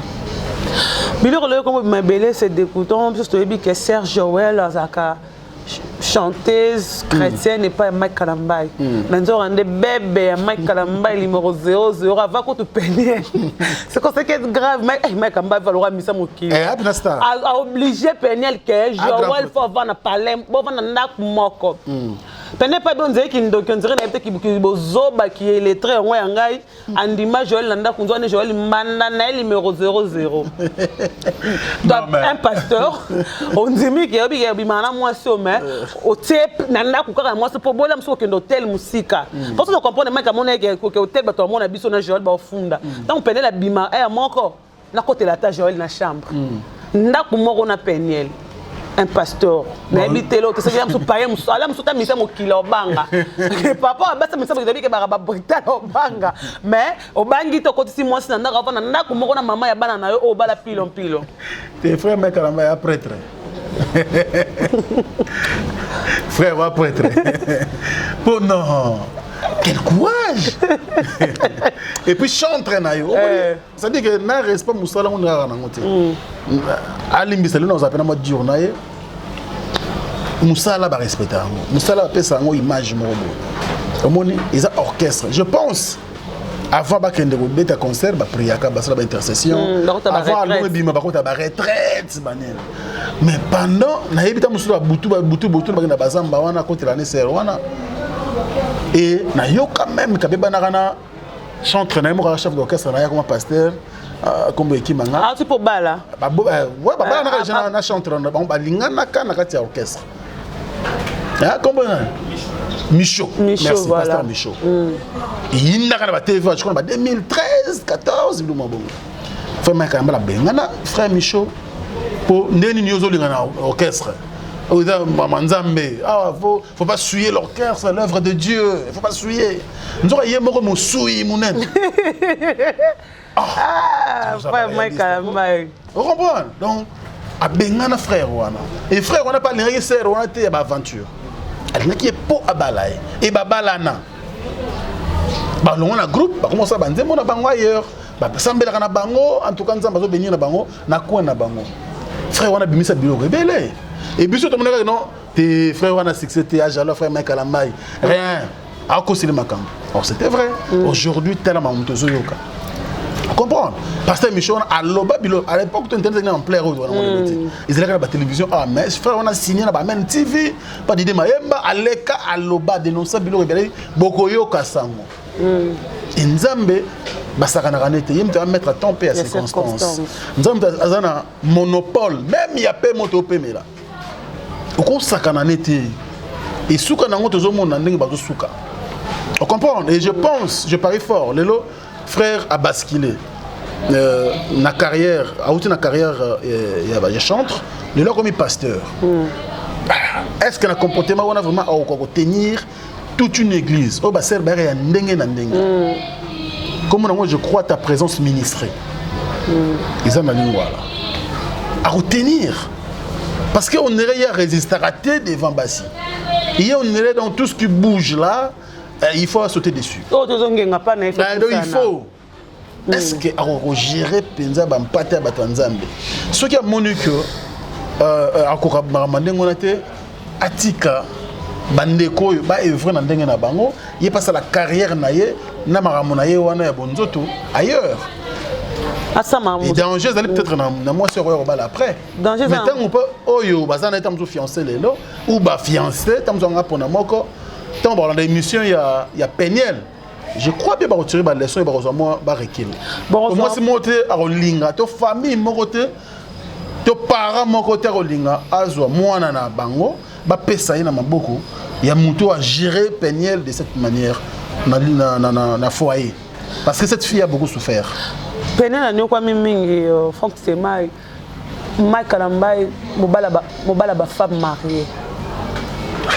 B: Bilo rebelle comme Kobimalelo c'est dégoûtant parce que Serge Joël Azaka chanteuse chrétienne et pas Mike Kalambai. Nous avons des bébés Mike Kalambai numéro 00 avant qu'on te peine. C'est comme ça qui est grave. Mike Kalambai va le mettre mon kilo. A obligé Peniel que Joël faut avoir na palais, bon va na moko. Peniel pas bon dire qu'il documenterait na peut-être qui bozoba qui est lettré en ngai andima Joël nanda kunzo ne Joël manda na numéro 00. Un pasteur on dit mi que bi mana moi sommet au type nanda kukaka moi c'est pour bola mso que hôtel musika. Parce que on comprend même comme on est que hôtel ba to mona biso na Joël ba funda. Donc Peniel la bima moko na côté la ta Joël na chambre. Ndaku moko na Peniel. Un pasteur na habité l'autre c'est que paye musala musuta misa mokilo banga papa basa misa mokilo ke ba brital banga mais obangi to kotisi mwasi na ndaka fa na ndaku moko na mama ya bana na yo o bala pilon
A: tes frères mec Kalamba ya prêtre frère va prêtre pour non quel courage. Et puis chantre na yo ça dit que na respect musala on na ngote alimbi selo na zapena mo journée musala ba respecter musala pesa ngo image mo omoni ils a orchestre je pense avant ba kende ko beta concert ba priaka ba sala ba intercession avant le bima ba kota ba retraite banel mais pendant na yebita musula butu ba na bazamba wana contre l'année ser wana et na yo quand même kabeba na kana chantre na mo chef d'orchestre na ya comme pasteur comme ekimanga
B: ah tu pour bala
A: ouais baba na ka na chantre na ba lingana kana kati ya orchestre ah comme Michaud merci
B: voilà.
A: Pasteur Michaud il n'a kana ba TV je crois ba 2013 14 biluma bon frère Maka mbala bengana frère Michaud pour ndeni nyozo lingana orchestre. Faut pas souiller l'orchestre, l'œuvre de Dieu. Il faut pas souiller. Nous avons yémoko mo souiller mounen.
B: Frère Mike Kalambai.
A: Vous comprenez? Donc a bengana frère wana. Et frère wana pas les sœur wana te ba aventure. Elle qui est po abalaye et ba balana. Ba longona groupe, ba commencer ba nzembo na bango ailleurs. Ba sambela kana bango, en tout cas nzamba zo benir na bango, na kwa na bango. Frère wana bimisa bilo rebelle. Et puis surtout non tes frères wana succès tes alors frère Mike Kalambai rien à cause de makam. Or c'était vrai. Aujourd'hui tellement montozo yoka. Comprendre pasteur Michon à loba bilo à l'époque tu entendais en plein route ils étaient à la télévision ah mais frère on a signé na ba même TV pas d'idée maemba aleka à loba dénoncer bilo rebelle bokoyo kasango Nzambe basaka na kanete yem te mettre à temps paix à circonstances Nzambe azana monopole même il y a pas moto pemela oko sakana nete et souka nango tozomona ndenge bazo souka on comprend et je pense je parie fort lelo frère a basculé na carrière a outé na carrière ya chantre lelo comme pasteur est-ce que na comportement on a vraiment à tenir toute une église oh ba ser ba ya ndenge na ndenge comme moi je crois ta présence ministrée ils ont la ligne voilà à retenir parce qu'on irait à résister à devant Bassi. Et on irait dans tout ce qui bouge là, il faut sauter dessus.
B: Oh, il
A: faut. Est-ce que on gérer penza ba mpate ba Tanzambe? Ce qui a monu que akora maramande ngonate atika bandeko ba œuvre na ndenge na bango, il passe la carrière na ye na maramona ye wana ya bonzoto ailleurs. Et danger d'aller peut-être dans moi sur le après.
B: Danger
A: mais tant on peut oyo bazana est tamzo fiancé lelo ou ba fiancé tamzo nga pona moko tant dans l'émission il y a Peniel. Je crois bien ba retirer ba leçon ba rezo moi ba rekil. Moi c'est monter à Rolinga to famille moko te to parents moko te Rolinga azwa mwana na bango ba pesa ina maboko ya muto à gérer Peniel de cette manière na foyer parce que cette fille a beaucoup souffert.
B: Peniel a nyokwa mingi fonctionnement Mike Kalambai mobala ba femme mariée.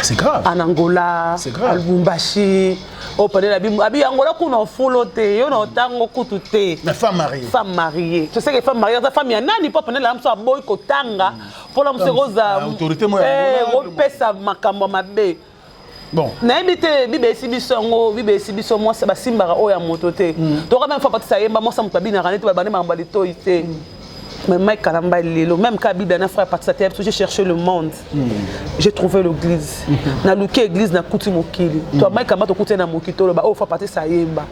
A: C'est grave.
B: En Angola,
A: c'est grave.
B: Al Bumbashi, au Peniel abi Angola kuna folote, yo no tango kutute.
A: La femme mariée.
B: Femme mariée. Tu sais que femme mariée, ta femme ya nani pas Peniel la mso boy kotanga pour la mso rosa.
A: Autorité moi.
B: Pesa makambo mabe.
A: Bon.
B: Na ebite bibe sibiso moi ça ba simbara o ya moto te. To quand même faut pas ça yemba moi ça mutabi na ranete ba bane mambali to ite. Mais Mike Kalamba Lelo, même quand Bible n'a frère participateur, j'ai cherché le monde. J'ai trouvé l'église. Na luki église na kuti mokili. Toi Mike Kalamba to kuti na mokito lo ba oh fa partie ça yemba.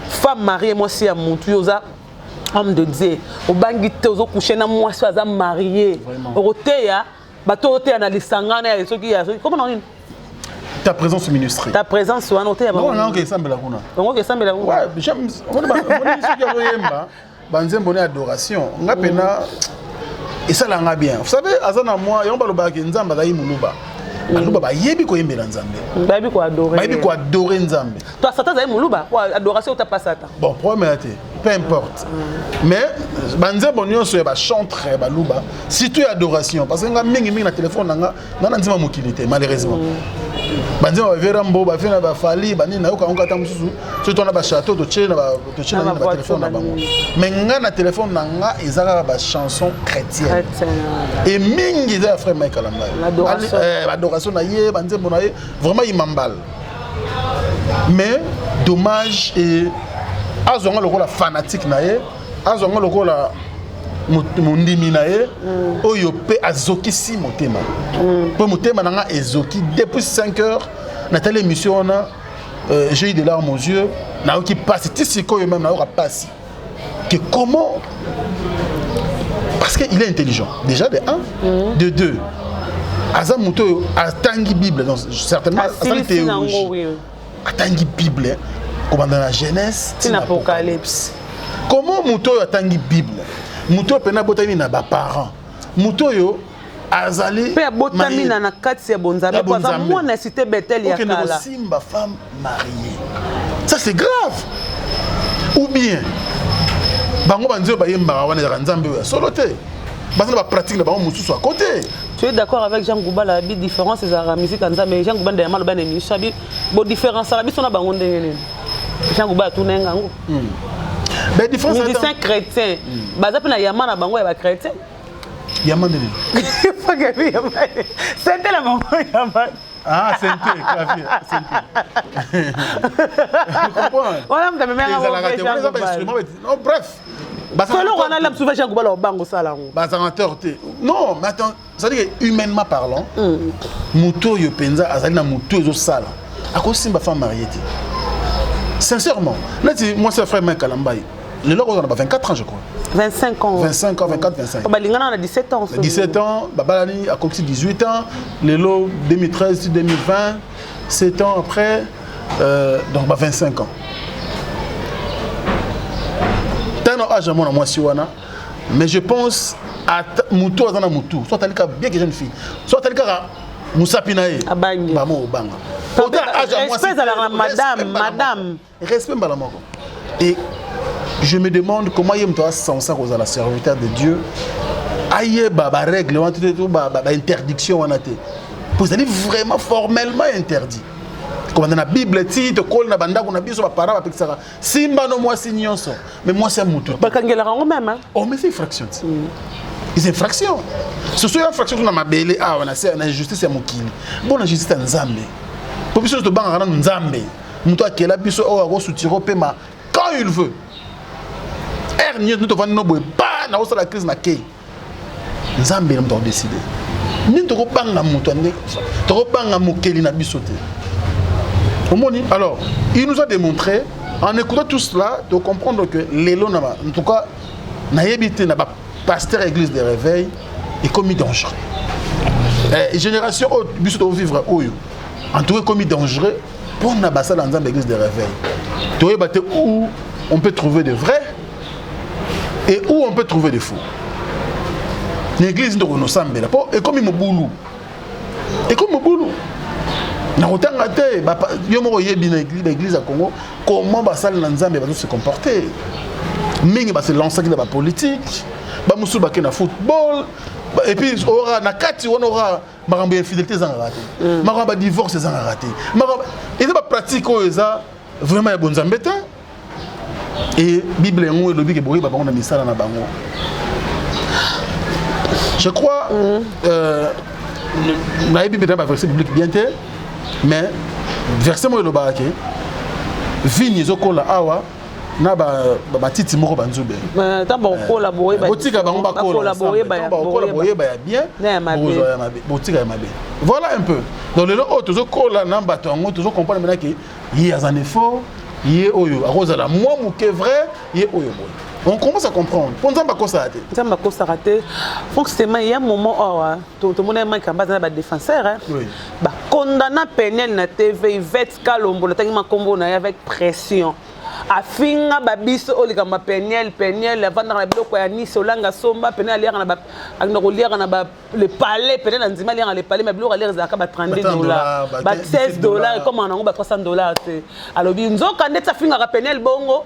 B: Femme mariée moi si à mon yoza homme de Dieu. Au bangi te ozo coucher na moi so aza marié. Oroteya bato oteya na lisangana ya soki ya comment on dit
A: ta présence au ministère.
B: Ta présence ou anoté
A: non non que ça me la kuna.
B: Donc que ça me la kuna.
A: Ouais, j'aime on ba on yemba. Banzem bonne adoration nga pena et ça la nga bien vous savez azana moi yomba loba ke nzamba zayi muluba muluba ba yebi ko yembela nzambe ba yebi ko adorer nzambe
B: toi satan zayi muluba quoi adoration ta pas satan
A: bon problème là peu importe mais banzem bonio so ba chanter ba luba surtout adoration parce que nga mingi na téléphone nga na nzima mokilité malheureusement banzem ba vera mbo ba fina ba fali bani na yoka onka ta mususu surtout na ba château to tchena ba téléphone na bango mais nga na téléphone na nga ezaka ba chanson chrétienne et mingi za frère Mike Kalamba adoration na ye banzem bona ye vraiment il m'emballe mais dommage et azonga lokola fanatique na ye azonga lokola mondimi na ye oyo pe azokisi motema po motema nanga ezoki depuis 5 heures na telle émission on a j'ai eu des larmes aux yeux na qui passe tisiko yo même na ora passe que comment parce que il est intelligent déjà de 1 de 2 aza muto atangi bible donc certainement atangi théologie atangi bible comme dans la Genèse
B: c'est l'Apocalypse
A: comment muto atangi bible muto pena botami na ba parents muto yo azali
B: pe botami na kati ya bonzambe kwa za mwana cité Bethel ya kala
A: ok simba femme mariée ça c'est grave ou bien bango banzo ba yemba wana ya nzambe ya soloté basana ba pratique la bango mususu à côté.
B: Tu es d'accord avec Jean Gouba la différence c'est la musique kanza mais Jean Gouba ndema lo bana ni shabi bo différence la biso na bango ndenge Jean Gouba tunenga ngo
A: ben différence
B: musicien chrétien baza pe na yama na bango ya ba chrétien
A: yama ndeni
B: c'était la maman yama
A: ah c'est clavier c'est tu comprends
B: on me même
A: non bref non mais attends ça dit que humainement parlant muto yo penza azali na muto zo sala akosimba femme mariée sincèrement là moi c'est frère Mike Kalamba le logo on a 24 ans je crois
B: 25 ans
A: 25 ans 24 25
B: balingana on a 17 ans
A: 17 ans babalani a commencé 18 ans le lot 2013 2020 7 ans après donc 25 ans âge à moi si wana mais je pense à muto azana muto soit talika bien que jeune fille soit talika musapinae bamo banga
B: respect à la madame
A: respect balamoko et je me demande comment yem toi sans ça la serviteur de Dieu aye ba règle wana tout ba interdiction wana te vous allez vraiment formellement interdit comme dans la Bible ti te kol na banda kuna biso ba para ba pekisaka simba no moi signonso mais moi c'est muto
B: ba kangela rango même
A: oh mais c'est infraction c'est infraction ce soit infraction na mabele ah on a c'est na justice ya mokili bon la justice nzambe pour biso to banga na nzambe muto akela biso o a soutiro pema quand il veut ernie nous to vendre no boy ba na osa la crise na ke nzambe na mto décider ni to ko banga muto ne to ko banga mokeli na biso te. Alors, il nous a démontré, en écoutant tout cela, de comprendre que l'élo, en tout cas, naïbité, n'a pas pasteur église de réveil, est commis dangereux. Génération haute, bis de vivre en tout cas commis dangereux pour n'abasser dans l'église de réveil. Tu vois, où on peut trouver des vrais et où on peut trouver des faux. L'église de Renosambé, et comme il me boulou. Et comme il me boulou. Na otanga te yo moko yebi na l'église à Congo comment basal na nzambe va se comporter mingi ba se lancer dans la politique ba musu ba na football et puis aura na kati on aura marambo infidélité za raté marambo divorce za raté marambo et ba pratique o eza vraiment ya bonzambe te et bible ngo lobi ke boyi ba bango na misala na bango je crois na bible dans verset biblique bien te mais verset moi le barake vigne zokola awa na ba titi moko banzube
B: tant ba collaborer ba
A: botika bango ba collaborer ba bien botika ya mabe voilà un peu donc le autre zo kola na bato ngo toujours comprendre maintenant que il y a un effort il oyo akoza la moi muke vrai il oyo boy on commence à comprendre pour nzamba ko ça raté
B: nzamba ko ça raté forcément il y a un moment tout le monde manque en bas défenseur hein
A: oui
B: ba condamna Penel na TV Yvette Kalombo le tangima combo na avec pression afinga babiso olika ma Penel avant na biloko ya Nice olanga somba Penel aliya na ba akoliya na ba le palais Penel nzima aliya le palais mais biloko aliya zaka ba $30 ba $16 comme on a ba $300 te alobi nzoka ndeta finga ka Penel bongo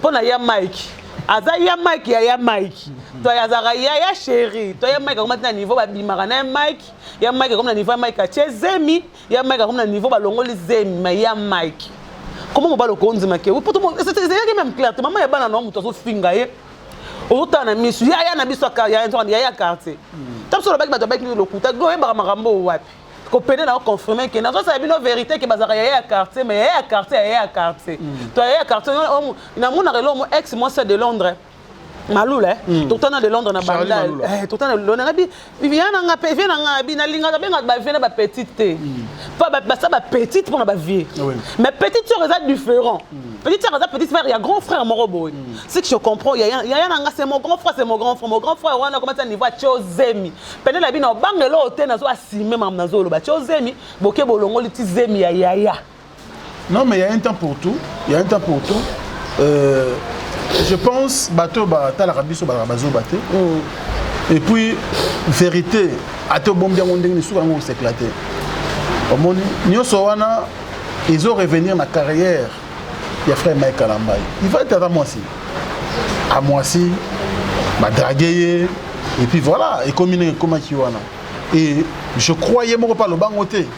B: pona ya Mike aza ya Mike ya Mike to ya zaka ya chéri to ya Mike comme na niveau ba bimaka na Mike ya Mike comme na niveau Mike a chezemi ya Mike comme na niveau ba longoli zemi mais ya Mike comment on va le conduire que oui pour tout le monde c'est même clair maman ya bana no muto so finga ye autant na misu ya na biso ka ya ya quartier tam so le bac ba le kuta go e ba makambo wapi ko pene na confirmer que na so ça bino vérité que bazaka ya quartier mais ya quartier to ya quartier na mona relo mo ex moi c'est de Londres Maloule tout temps de Londres na banda tout temps de Londres bi vient na bi na linga benga ba vient ba petite pas ba petite pour ba vie mais petite sur ça différent petite sur ça petit frère il y a grand frère Morobo c'est que je comprends il y a nga c'est mon grand frère wana comment ça niveau chozemi pene la bi na bangelo hotel na so asime mam na zo lo ba chozemi boke bolongo liti zemi ya
A: non mais il y a un temps pour tout je pense bateau bata la rabiso bazo baté et puis vérité ato bombia ndenge ni suka ngo s'éclater omoni nyoso wana ils ont revenir na carrière ya frère Mike Kalambai il va être à Moissy ba draguer et puis voilà et combiner comment qui wana et je croyais mon pas le bangoté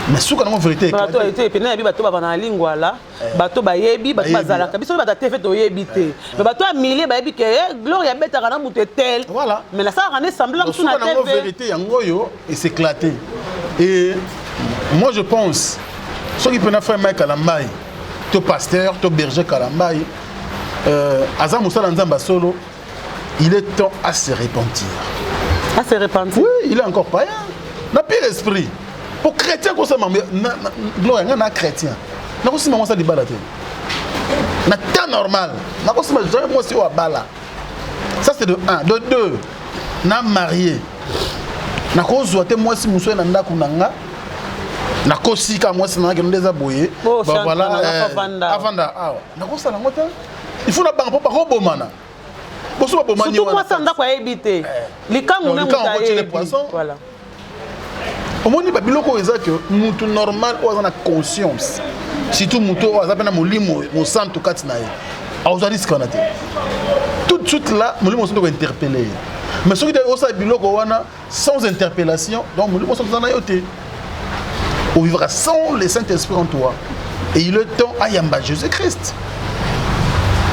A: mais suka na vérité
B: bato été pena bi bato ba na lingwa la bato ba yebi bato bazala kabiso ba TV to yebité mais bato a millier ba yebi que gloria beta kana mutetel
A: voilà
B: mais la ça rend semblant sur la TV
A: vérité yango yo et s'éclater et moi je pense ceux qui peuvent faire Mike Kalambai to pasteur to berger Kalambai Azam Moussala Nzamba solo il est temps à se repentir oui il est encore païen n'a pire esprit pour chrétien comme ça gloire na chrétien na ko sima mo ça di balate na temps normal na ko sima jamais moi si wa bala ça c'est de 1 de 2 na marié na ko zoate moi si muso na ndako nanga na ko sika moi si na ke ndeza boye ba voilà avanda na ko sala ngota il faut na bang po ba ko bomana boso ba bomani
B: surtout moi ça ndako ebité likangu na mutaye voilà omoni ba biloko ezaki mutu normal oza na conscience surtout mutu oza pena molimo mo santo katina ye aoza risque na te tout de suite là molimo santo ko interpeller mais soki de osa biloko wana sans interpellation donc molimo santo na yo te on vivra sans le Saint-Esprit en toi et il est temps à yamba Jésus-Christ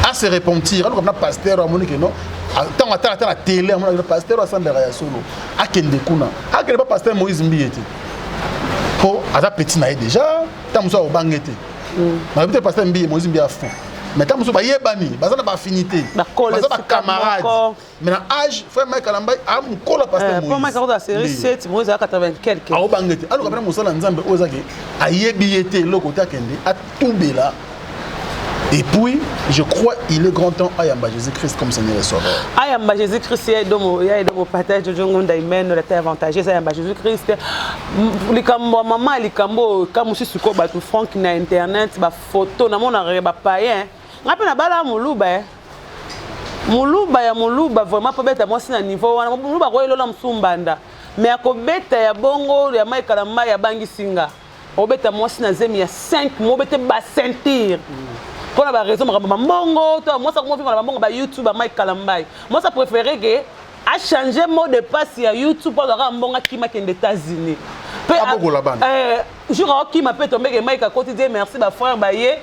B: à se repentir alors comme na pasteur à monique non tant à la télé mon pasteur à Sandra ya solo akende kuna akende pas pasteur Moïse Mbiete po ada petit na déjà tant muso obangete mais peut-être pasteur Mbiete Moïse Mbiete à fond mais tant muso ba yebani bazana ba affinité bazana ba camarade mais na âge frère Mike Kalambai a mu kola pasteur Moïse pour Mike Kalambai série 7 Moïse a 80 quelques a obangete alors quand muso na nzambe ozaki ayebiete lokota akende a tombela. Et puis, je crois qu'il est grand temps à Yamba Jésus-Christ comme Seigneur et Sauveur. À Yamba Jésus-Christ, il y a des partages de Jongon Daïmen, le terre avantagé, c'est Yamba Jésus-Christ. Les cambo, maman, les cambo, comme aussi ce qu'on bat tout Franck na internet, ba photo, na mon arrêt, ba païen. Rappelle la bala Moulouba. Moulouba, vraiment pas bête à moi, c'est un niveau. Moulouba, royal l'homme Sumbanda. Mais à Kobeta, ya Bongo, ya Mike Kalamba, ya Bangi Singa. Obeta, moi, c'est un zemi, ya 5 mots, bête bas sentir. Pour la raison, moi ça comment YouTube à Mike Kalambai. Moi ça préférait que à changer mot de passe sur YouTube pour la mbonga qui m'a aux États-Unis. Je crois qui m'a fait tomber que Mike à côté dire merci ba frère baye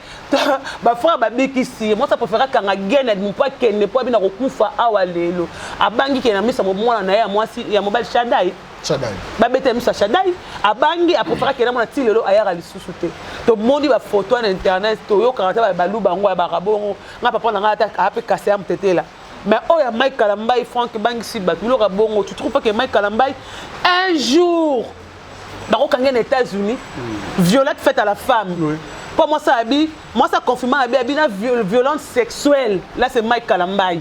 B: ba frère ba bikisi. Moi ça préférait quand a gagné mon pas qu'elle ne pas bien kufa awalelo. Abangi qui na misa mo mwana na ya moi si ya mobile Shaddai.
A: Chadai.
B: Babete Moussa Chadai, abangi apofra kena mona ti lelo ayara lisusu te. To moni ba photo na internet to yo karata ba balu bango ba rabongo nga papa na ngata ape kase am tetela. Mais oh ya Mike Kalambay Franck Bangi si ba lo rabongo, tu trouves pas que Mike Kalambay un jour bako kangé aux États-Unis, violette faite à la femme. Oui. Pour moi ça confirme abi na violence sexuelle. Là c'est Mike Kalambay.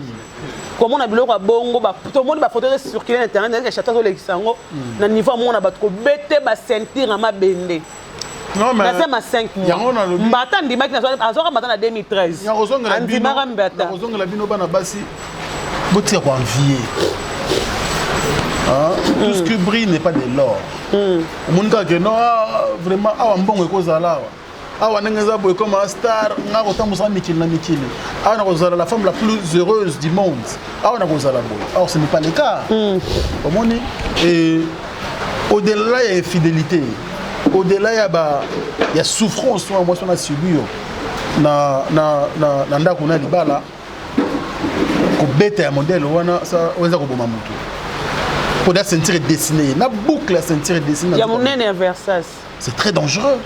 B: Comment on a biloko bongo ba tout le monde ba photo circuler sur internet que chata zo lekisango na niveau mo na ba ko bete ba sentir ma bende.
A: Non mais
B: ça ma 5 mois. Mbata ndima ki na azoka mbata na 2013.
A: Ya kozonga la bino. Ya kozonga la bino bana basi botir ko envier. Hein? Tout ce qui brille n'est pas de l'or. Mon gars que non vraiment awa mbongo ekozala. Awa nengeza boy comme un star nga kotambusa mikili na mikili. Awa na kozala la femme la plus heureuse du monde. Awa na kozala boy. Or ce n'est pas le cas. Comment et au-delà il y a infidélité. Au-delà il y a souffrance moi on a subi na ndako na libala ko beta ya modèle wana ça oza ko boma mutu. Pour la ceinture dessinée, la boucle la ceinture dessinée.
B: Il y a mon nez Versace.
A: C'est très dangereux.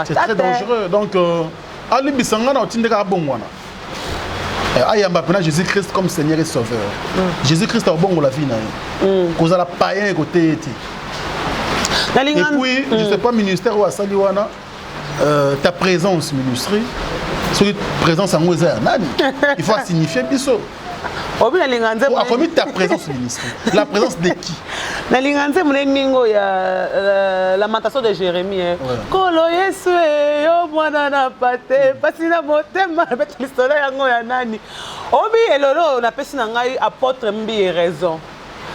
A: C'est très dangereux. Donc, Ali Bissanga na otindeka bongwana. Ayamba pena Jésus-Christ comme Seigneur et Sauveur. Jésus-Christ a bongo la vie na. Cause la païen côté été. Et puis, je sais pas ministère ou asali wana ta présence ministre. Cette présence en Ouéza nani. Il faut signifier biso. A commis ta présence ministre. La présence de qui?
B: Na linganze mningo ya lamentation de Jérémie. Kolo Yesu yo mwana na pate pasina motema bet l'histoire yango ya nani. Obi elolo na pesi na ngai apôtre Mbi raison.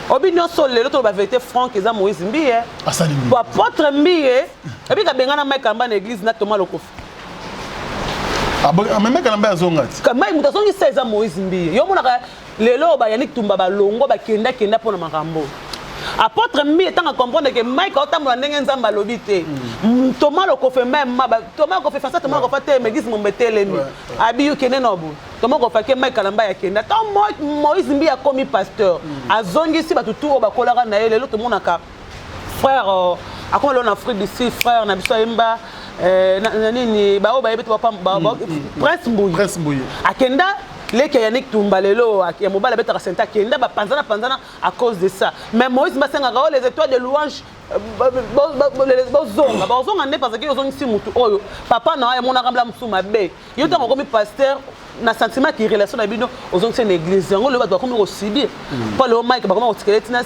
B: Obi non so lelo to ba vérité franc eza Moïse Mbi
A: asali.
B: Apôtre Mbi ebi ka bengana Mike Kalamba na église na Thomas Lokofi.
A: Même Kalamba azongati.
B: Kamai mutasongi 16 ans Moïse Mbi. Yo mona lelo ba Yannick Tumba ba longo ba kenda pona makambo. Apôtre Mbi etanga comprendre que Mike otambola ndenge nzamba lobité. Thomas Lokofi même Thomas Lokofi fa ça Thomas Lokofi te me gis mo metelemi. Abi yo kene nobu. Thomas Lokofi ke Mike Kalamba ya kenda. Tant Moïse Mbi a commis pasteur. Azongi si ba tutu ba kolaka na ye lelo to monaka. Frère a comme en Afrique d'ici frère na biso emba nani ba o ba yebeto ba Prince Mbouyi akenda leke Yannick Tumba lelo ya mobala beta senta kenda ba panzana à cause de ça. Mais Moïse Masenga les étoiles de louange bazonga ne parce que ozongi si mutu oyo papa na ya mona kambla musuma be yo tango comme pasteur na sentiment qui relation na bino ozongi c'est une église yango le bato comme aussi pas le Mike ba comme otikeleti na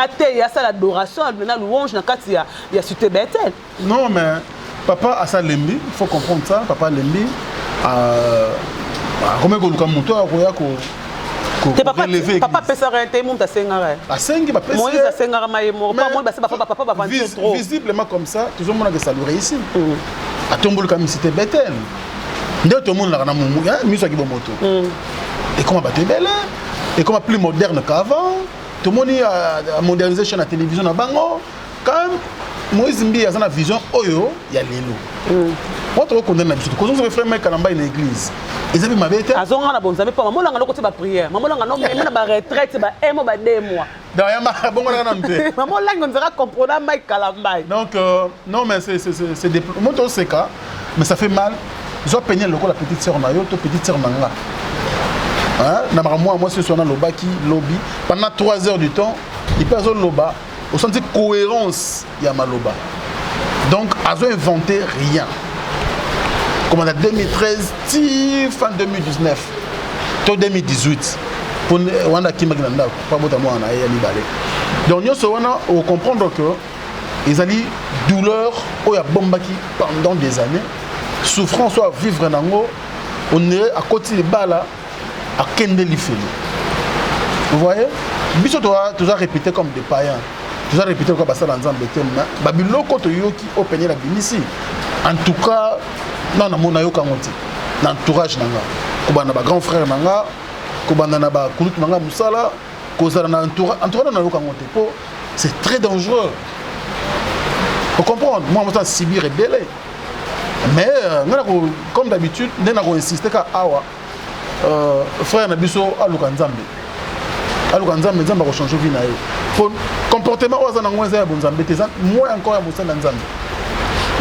B: ate ya ça l'adoration na louange na kati ya cité Bethel.
A: Non mais papa a ça lembi, il faut comprendre ça. Papa lembi comment ko luka mutu akoya ko
B: papa pesa rente monta sengara.
A: Asengi ba pesa.
B: Moïse sengara mai mo pas moi ba papa ba vendre trop.
A: Visiblement comme ça, toujours mona que ça lui réussit. A tombolo comme cité Bethel. Ndé tout le monde là na mumu ya miso ki bomoto. Et comment ba te belle? Et comment plus moderne qu'avant? Tout le monde a modernisé sur la télévision na bango. Quand Moïse Mbi a une vision oyo ya lelo. Moi to condamne biso. Ko zo frère Mike Kalamba na église. Ils avaient ma bête.
B: Azonga na bonza pas maman langa lokoti ba prière. Maman langa no mena ba retraite ba 1 mois ba 2 mois.
A: D'ailleurs bongo na nte.
B: Maman langa on dira comprendre Mike Kalamba.
A: Donc non mais c'est des moi to c'est cas mais ça fait mal. Je dois peigner le la petite sœur na yo to petite sœur nanga. Hein na moi ce soir na lobaki lobby pendant 3 heures du temps, il passe au loba. Au sens de cohérence, il y a Maloba. Donc, ils ont inventé rien. Comme en 2013, fin 2019, tout 2018. Pour Wanda Kimagnanda, pas notamment en Aïe Balé. Donc, nous on comprendre que ils ont douleur, il y a bombaki pendant des années, souffrance, soit vivre dans l'eau, on est à côté de Bala, à Kendelifeli. Vous voyez? Biso toujours répété comme des païens. Je vais répéter quoi ça dans un béton babiloko to yoki opener la binisi en tout cas non na mona yoka ngoti na entourage nanga ko bana ba grand frère nanga ko bana na ba kulutu nanga musala ko zala na entourage na yoka ngoti po c'est très dangereux. Vous comprenez moi je suis Sibir et Belé mais comme d'habitude nena ko insister ka awa frère na biso aluka nzambe aluka nzambe nzambe akochange vie na ye po comportement oyo aza nango eza ya bonzambe te eza moi encore ya mosala nzambe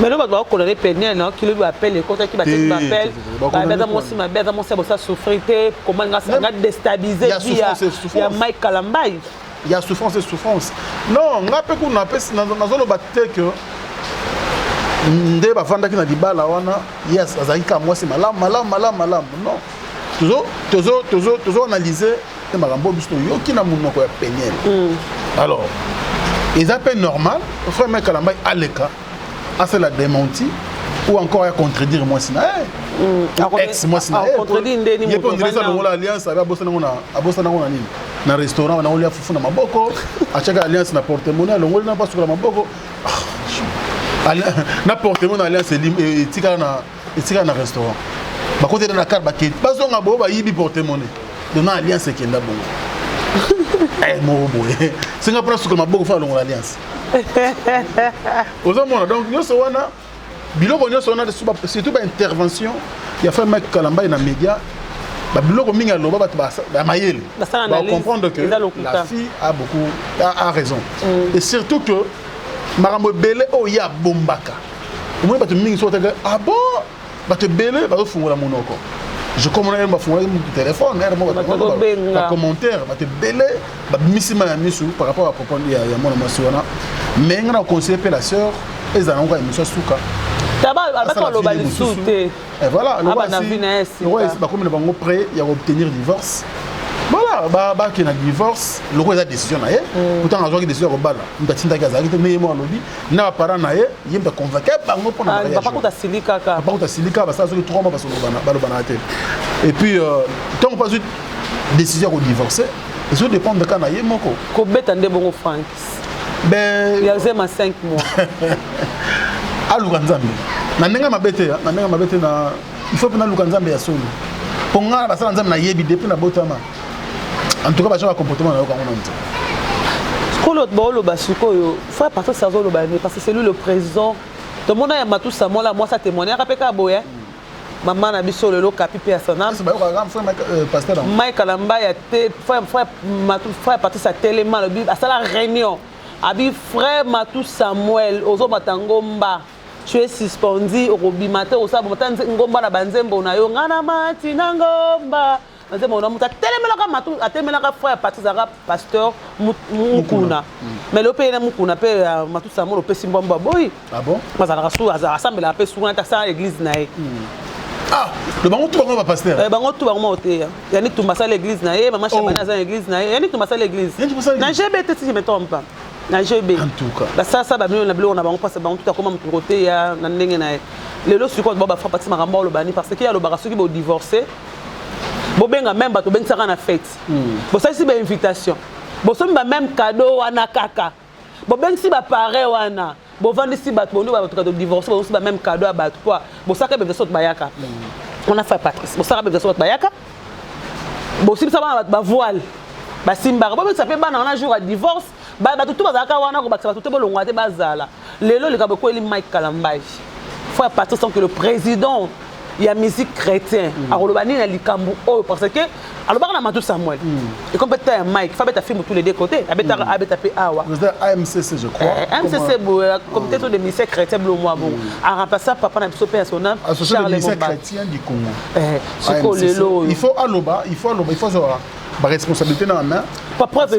B: mais non ba ko le peniel non qui lui appelle et quand qui battait appelle ba mosi ma beza mosi bossa souffrir te comment nga déstabiliser vie ya Mike Kalambai
A: il y a souffrance et souffrance non nga pe ko na pesi na zolo batte que nde bavandaki na libala wana yes azali ka mosi malamu non toujours analyser et makambo biso yoki na munoko ya peniel alors ils appellent normal frère Mike Kalambai aleka a fait la démenti ou encore à contredire moi sina ex moi sina
B: contredire ndeni
A: mo ko ndisa longo la alliance avec abosa nango nini na restaurant na olia fufu na maboko achaka alliance na porte-monnaie longo na pas sur la maboko na porte-monnaie alliance etika na restaurant ba côté de la carte ba ke bazonga bo ba yibi porte-monnaie dona alliance kenda bongo mo boye singa prendre sur la maboko fa longo alliance donc nous sommes là biloko nous sommes là surtout ba intervention il y a fait Mike Kalambai na média ba biloko minga loba ba mayele ba comprendre que la fille a raison et surtout que marambo belé o ya bombaka au moins ba te mingi so ah bon ba te belé ba fungola monoko je comprends pas fond mon téléphone un commentaire ba te belé ba misima ya misu par rapport à propos ya mon masiona mais on a conseillé la sœur et ça on a émission souka
B: d'abord ba ko bali souté
A: et voilà le ba comme le bango prêt il y a obtenir divorce voilà ba qui na divorce le ko eza décision na ye pourtant a joué décision ko bala ndatinda ka zaki te mais moi lobby na parent na ye yemba convaincu bango pour na mariage
B: ba ko ta silika ka
A: ba ko ta silika ba ça sur 3 mois parce que ba bana et puis tant pas eu décision de divorcer ça dépend de quand na ye moko
B: ko beta nde bongo Frank
A: ben
B: il y a 5 mois
A: aluka nzambe na nenga mabete na il faut que na luka nzambe ya solo ponga ba sala nzambe na yebi depuis na botama en tout cas ba changa comportement na yo kango nante
B: kolo bolo basiko faut partir ça zo lo ba parce que c'est lui le président tout le monde a matou ça moi ça témoigner rapeka boye maman na biso lelo kapi pe asana
A: c'est ba ko grand frère pasteur
B: Mike Kalambai a te frère partir ça tellement le à la réunion abi frère Matou Samuel ozo matangomba tu es suspendu au robimate au sabo matanze ngomba na banzembo na yo ngana mati na ngomba nzembo na muta telemela Matou atelemela frère partir ça pasteur mukuna mais le pays na mukuna pe Matou Samuel pe simbomba boy
A: ah bon
B: mazala rasu assemble la pe souvent ta sa église na ye
A: ah le bango tout va pasteur
B: bango tout bango oté yani tout massa l'église na ye maman chabana za église na ye yani tout massa l'église na GBT si je me trompe pas na GB
A: en tout cas
B: la ça ba na bilo na bango passe bango tout comme mon côté ya na ndenge na ye lelo siko ba fra parti makambo lo bani parce que ya lo ba soki bo divorcer bo benga même ba to benga na fête bo ça si ba invitation bo so ba même cadeau wana kaka bo benga si ba pare wana bo vandi si ba to ba to divorcer bo si ba même cadeau ba quoi bo ça ka be so bayaka on a fait Patrice bo ça ka be so bayaka bo si ça ba voile ba simba bo ça peut ba na jour à divorce ba tout bazaka wana ko bakisa tout bolongwa te bazala lelo le kaboko eli Mike Kalambai faut partir sans que le président il y a musique chrétien arolobani na likambu oh parce que alobaka na Matou Samuel et comme peut-être Mike fa beta film tous les deux côtés abeta pe awa
A: AMCC je crois
B: AMCC bo comité de ministère chrétien blo moi bon a remplacer papa na biso pe son nom
A: Charles ministère chrétien du Congo
B: lelo
A: il faut aloba il faut ça la responsabilité dans la main.
B: Pas preuve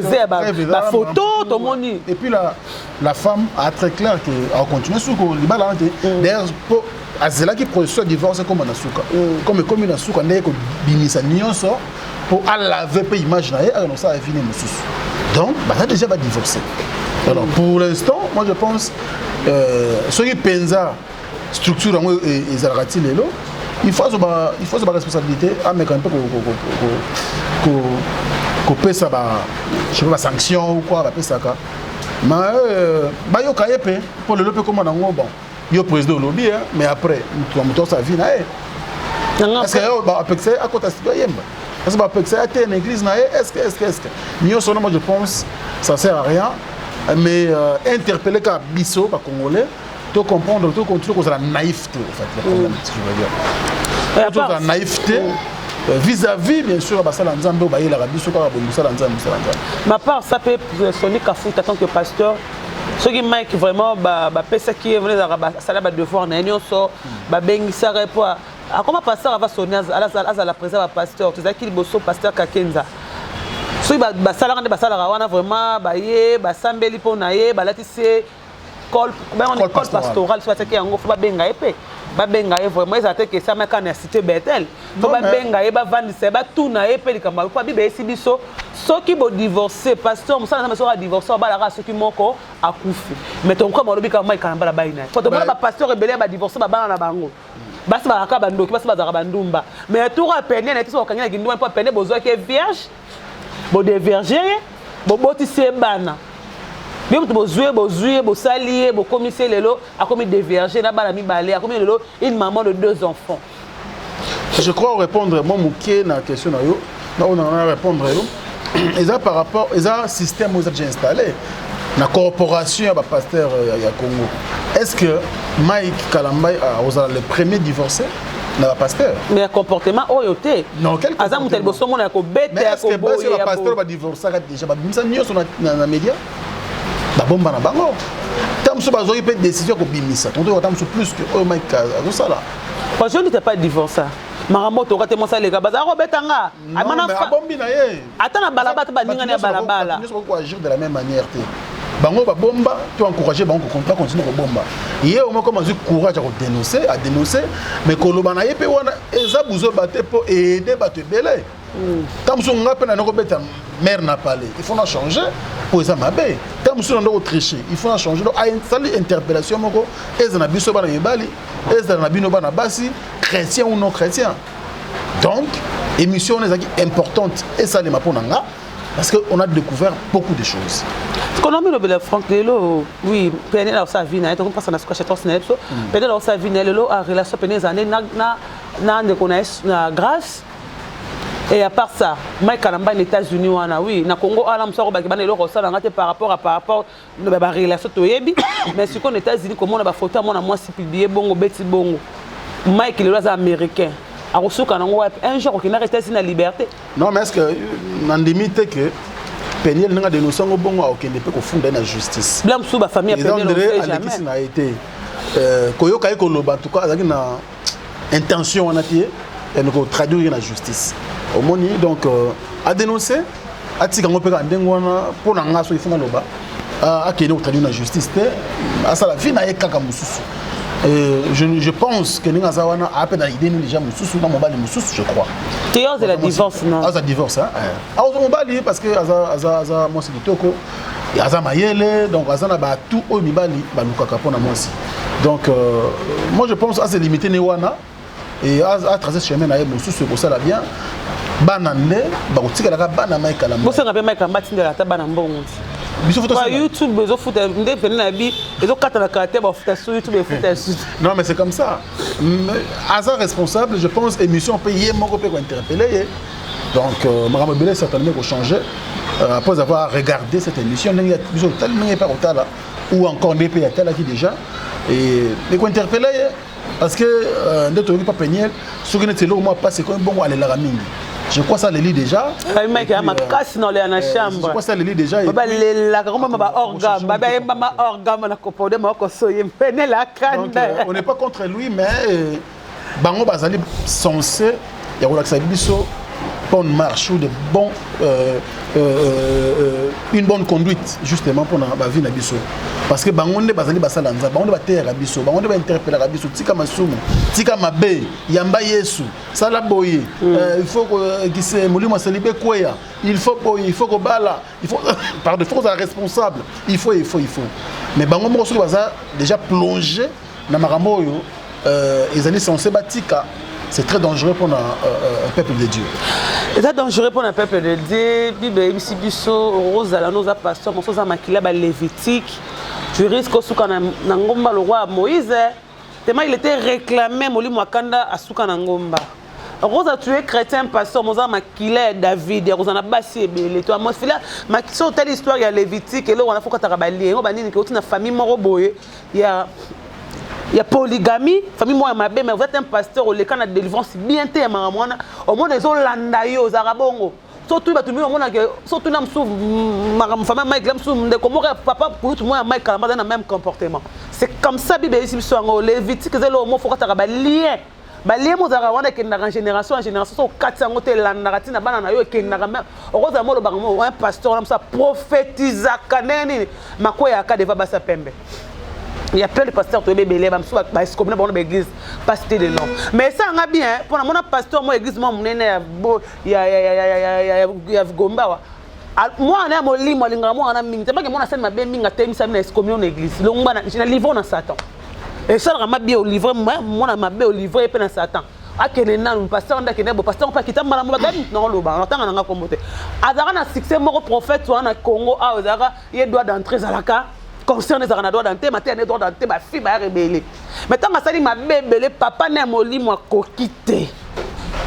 B: la photo, tout le monde.
A: Et puis la femme a très clair qu'elle continue sur le bas. D'ailleurs, c'est là qu'il procède divorce comme on a souka. Comme une souka, on a que binisa nyonso pour laver peu image na alors ça a fini monsieur. Donc, bah déjà va divorcer. Alors pour l'instant, moi je pense ce qui pensa structure et zarati lelo. Il faut sa responsabilité à mettre un peu qu'on peut ça je sais pas sanction ou quoi va ça mais bah yo kayepe pour le loper comme on a bon yo président lobby mais après tout moto sa vie na est-ce que yo ba apexer à côté citoyemba est-ce que ba apexer à une église na est-ce que nous son moi je pense ça sert à rien mais interpeller ka biso pas congolais to comprendre to continuer que la naïveté en fait le problème si je veux dire la naïveté vis-à-vis bien sûr basala nzambe obayela biso kaka bondusala nzambe musala nzambe.
B: Ma part ça peut sonner Kafuta tant que pasteur. Ce qui Mike vraiment pesa qui est venu à la devoir na nyonso ba bengisa repo a comment pasteur va sonner à la présence pasteur tu sais qu'il bosso pasteur Kakenza. So ba sala wana vraiment ba ye ba sambeli pona ye ba latise col pastoral soit que yango fa benga epé ba benga e vraiment ezate que ça meka na cité Bethel to ba benga e ba vandise ba tuna epé likamba ko bibe esi biso soki bo divorcer pasteur musala na so a divorcer ba la soki moko akufi mais ton ko molobi ka mai kana ba baina ko to ba pasteur rebelle ba divorcer ba bana na bango basi ba ka bandoki basi ba za bandumba mais tout rappeler na tiso kanyana kinduma pa pene bozo ke vierge bo de verger bo botise bana bien que bozué bosalié bokomisi lelo a commis des vergers na bana mibale a commis lelo une maman de 2 enfants.
A: Je crois répondre moi muké na question na yo na on a répondre yo et ça par rapport et ça système où j'ai installé na corporation ba pasteur ya Congo. Est-ce que Mike Kalambay a le premier divorcé na pasteur?
B: Mais comportement oyoté.
A: Non, quel
B: comportement? Azam tel bosso mona ko bête
A: ya ko boye. Le pasteur va divorcer déjà ba bimisa nyoso na média. La bombe na bango. Tam so bazoyi peut décision ko bimisa. On doit tam so plus que oh Mike azo sala.
B: Parce que n'était pas divorcé. Maramoto ka temo sala ga bazaro betanga.
A: Amana fa bombi na ye.
B: Atana balabala ba ninga na balabala.
A: Nous faut agir de la même manière té. Bango ba bomba, tu encourager bango contrat continue ko bomba. Hier au moins comme azu courage à dénoncer mais koloba na ye pe wana eza buzo baté pour aider bato belé. Tam so nga pe na ko beta mère n'a pas il faut changer. Pour ça mabé comme si on doit tricher il faut changer donc une interpellation moko ezana biso bana yebali ezana bino bana basi chrétien ou non chrétien donc émission est importante et ça les maponanga parce que on a découvert beaucoup de choses
B: ce qu'on a mis le bel Franck Lelo oui peine là sa vie na donc passe na squash torse na so peine là sa vie na lelo a relation peine années na de connaisse na grâce. Et à part ça, Mike Kalamba aux États-Unis, oui, na Congo, alam soro ba kibana lelo ça ngate par rapport ba relation to yebi, mais ce qu'on États-Unis comment on a ba photo moi na moi si publié bongo beti bongo. Mike le roi américain. A reçuka nango un jour qu'il n'a resté na liberté.
A: Non, mais est-ce que nan limite que Peniel n'a dénoncé ngo bongo a okende pe ko funda na justice.
B: Blame sous ba famille Peniel on
A: jamais. N'a été koyoka ko loba en tout cas azaki na intention on a tie et nous traduire la justice. Au moni donc à dénoncer à tikango pe ka ndengwana pour na ngaso ifuna loba a kene ko traduire la justice te à ça la vie na ekaka mususu. Je pense que ninga zawana a peine idée ni déjà mususu na mobali mususu je crois.
B: Théorie de la divorce non.
A: Ah ça divorce hein. Ah au mobali parce que aza moi c'est kitoko et aza mayele donc aza na ba tout au mibali ba lukaka pona moi aussi. Donc moi je pense à se limiter ne wana et à tracer chemin na mususu ko ça la bien. Banane ba kotika la bana Mike Kalamba.
B: Bo senga pe Mike Kalamba tinda ta bana mbongo.
A: Biso photo
B: sur YouTube bezo foot ndé pena na bi ezo kata na karaté ba foot sur YouTube et foot sur.
A: Non mais c'est comme ça. Asa responsable, je pense émission peut y moko peut interpeller. Donc Marama Belé certainement ko changer après avoir regardé cette émission n'y a biso tellement pas otala ou encore des pays tel qui déjà et ko interpeller parce que ndé to pas Peniel sur que c'est là moi passer comme bon aller la mingi. Je crois ça les lit déjà.
B: Mike a ma casse dans la chambre.
A: Je crois ça les lit déjà.
B: Baba la comment ma organe, baba ma organe na kopode ma ko soye pene la kanda.
A: On n'est pas contre lui mais bango bazali censé ya relaxa biso bonne marche ou de bon une bonne conduite justement pour la vie na biso parce que bango nde bazali basala nza bango nde batera biso bango nde ba interpeller biso tika masumu tika mabe yamba yesu sala boye il faut que se molimo selibe koya il faut boye il faut que bala il faut par de force responsable il faut mais bango mo so baza déjà plongé na makambo yo ezali censé batika. C'est très dangereux pour un peuple de Dieu.
B: C'est dangereux pour un peuple de Dieu. Bible ici biso Rosa nous a pasteur mon soza makila ba lévitique. Tu risques suka na ngomba le roi Moïse. Tellement il était réclamé moli mwakanda asuka na ngomba. Rosa tu es chrétien pasteur moza makila David Rosa na basi ebele toi moi fila makiso telle histoire ya lévitique et là on a faut ka tarabali ngo banini ke otina famille moko boye ya Il y a polygamie, famille moi ma belle, mais vous êtes un pasteur au cas de délivrance bien té maman au monde des Holandayo Zarabongo. Surtout bah tout le monde surtout nam sou ma famille Mike lam sou de comment papa pour tout moi Mike Kalamba dans le même comportement. C'est comme ça Bible ici sur les Lévitique c'est le mot faut que ba lien. Ba lien mo zara wana ke na génération en génération so 400 ngote landara tina bana na yo ke na même okoza mo lo ba mo un pasteur nam ça prophétisa kaneni makoya ka deva basa pembe. Il y a plein de pasteurs qui ont bébé, parce qu'on a une église, pasteur de nom. Mais ça, on a bien, pour mon pasteur, mon église, il y a Gomba. Moi, on a mon lit, moi, on a mis, c'est pas que moi, on a fait ma belle minga, t'es mis à une église. Je l'ai livré dans Satan. Et ça, on a bien au livre, moi, on a bien au livre, et puis dans Satan. Akene na pasteur on dakene bo pasteur on pas kita mala mala non lo ba on tanga nga kombote azara na succès mo prophète wa na Congo a azara il doit d'entrer à la ca concerne les arnadois dans tes matin droit dans tes ma fille va rebelle mais tant que ça dit ma bébé papa ne moli moi kokité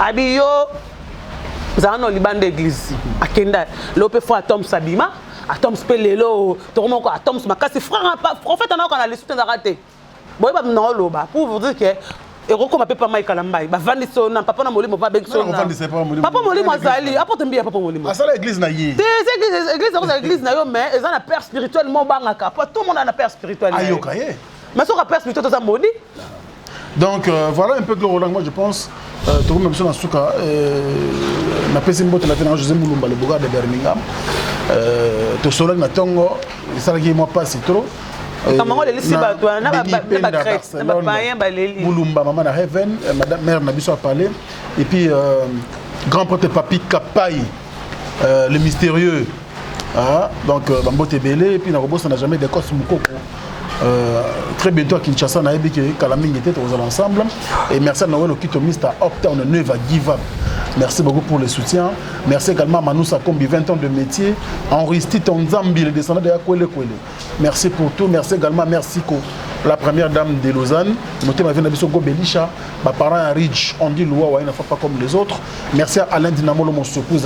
B: abiyo zana liban d'église akenda lope fo atom sabima atom spelelo to moko atom makasi frère prophète na ko na les soutien raté boy ba non lo ba pour vous dire que et roko ma papa Mike Kalamba ba vandi so na papa na molimo ba bengi so na papa molimo azali apporte mbia papa molimo
A: à ça l'église na yi
B: église na yo mais ils ont la père spirituellement bangaka pas tout le monde a la père spirituelle
A: ayoka ye
B: mais so la père spirituelle to moni
A: donc voilà un peu que Roland moi je pense tout même sur na suka na pesi mbote la tena José Mulumba le boga de Birmingham to solo na tongo ça qui moi pas c'est trop
B: comment les lycées ba toi na ba crête na ba payen ba les
A: Mulumba maman na Heaven madame mère na biso a parlé et puis grand prêtre Papi Kapai le mystérieux donc Bambote Belé et puis na Robos n'a jamais d'école Mukoko très bientôt à Kinshasa na ebi que Kalaming était aux ensemble et merci à Noël Okitomiste à opté en une œuvre à give up. Merci beaucoup pour le soutien. Merci également à Manoussa Kombi, 20 ans de métier. Henri Tonzambi, le descendant de Yakwele Kwele. Merci pour tout. Merci également à Mersiko, la première dame de Lausanne. Notez ma vie Nabiso Gobelisha, ma parent à Ridge, on dit Loua, il ne faut pas comme les autres. Merci à Alain Dinamolo, mon secours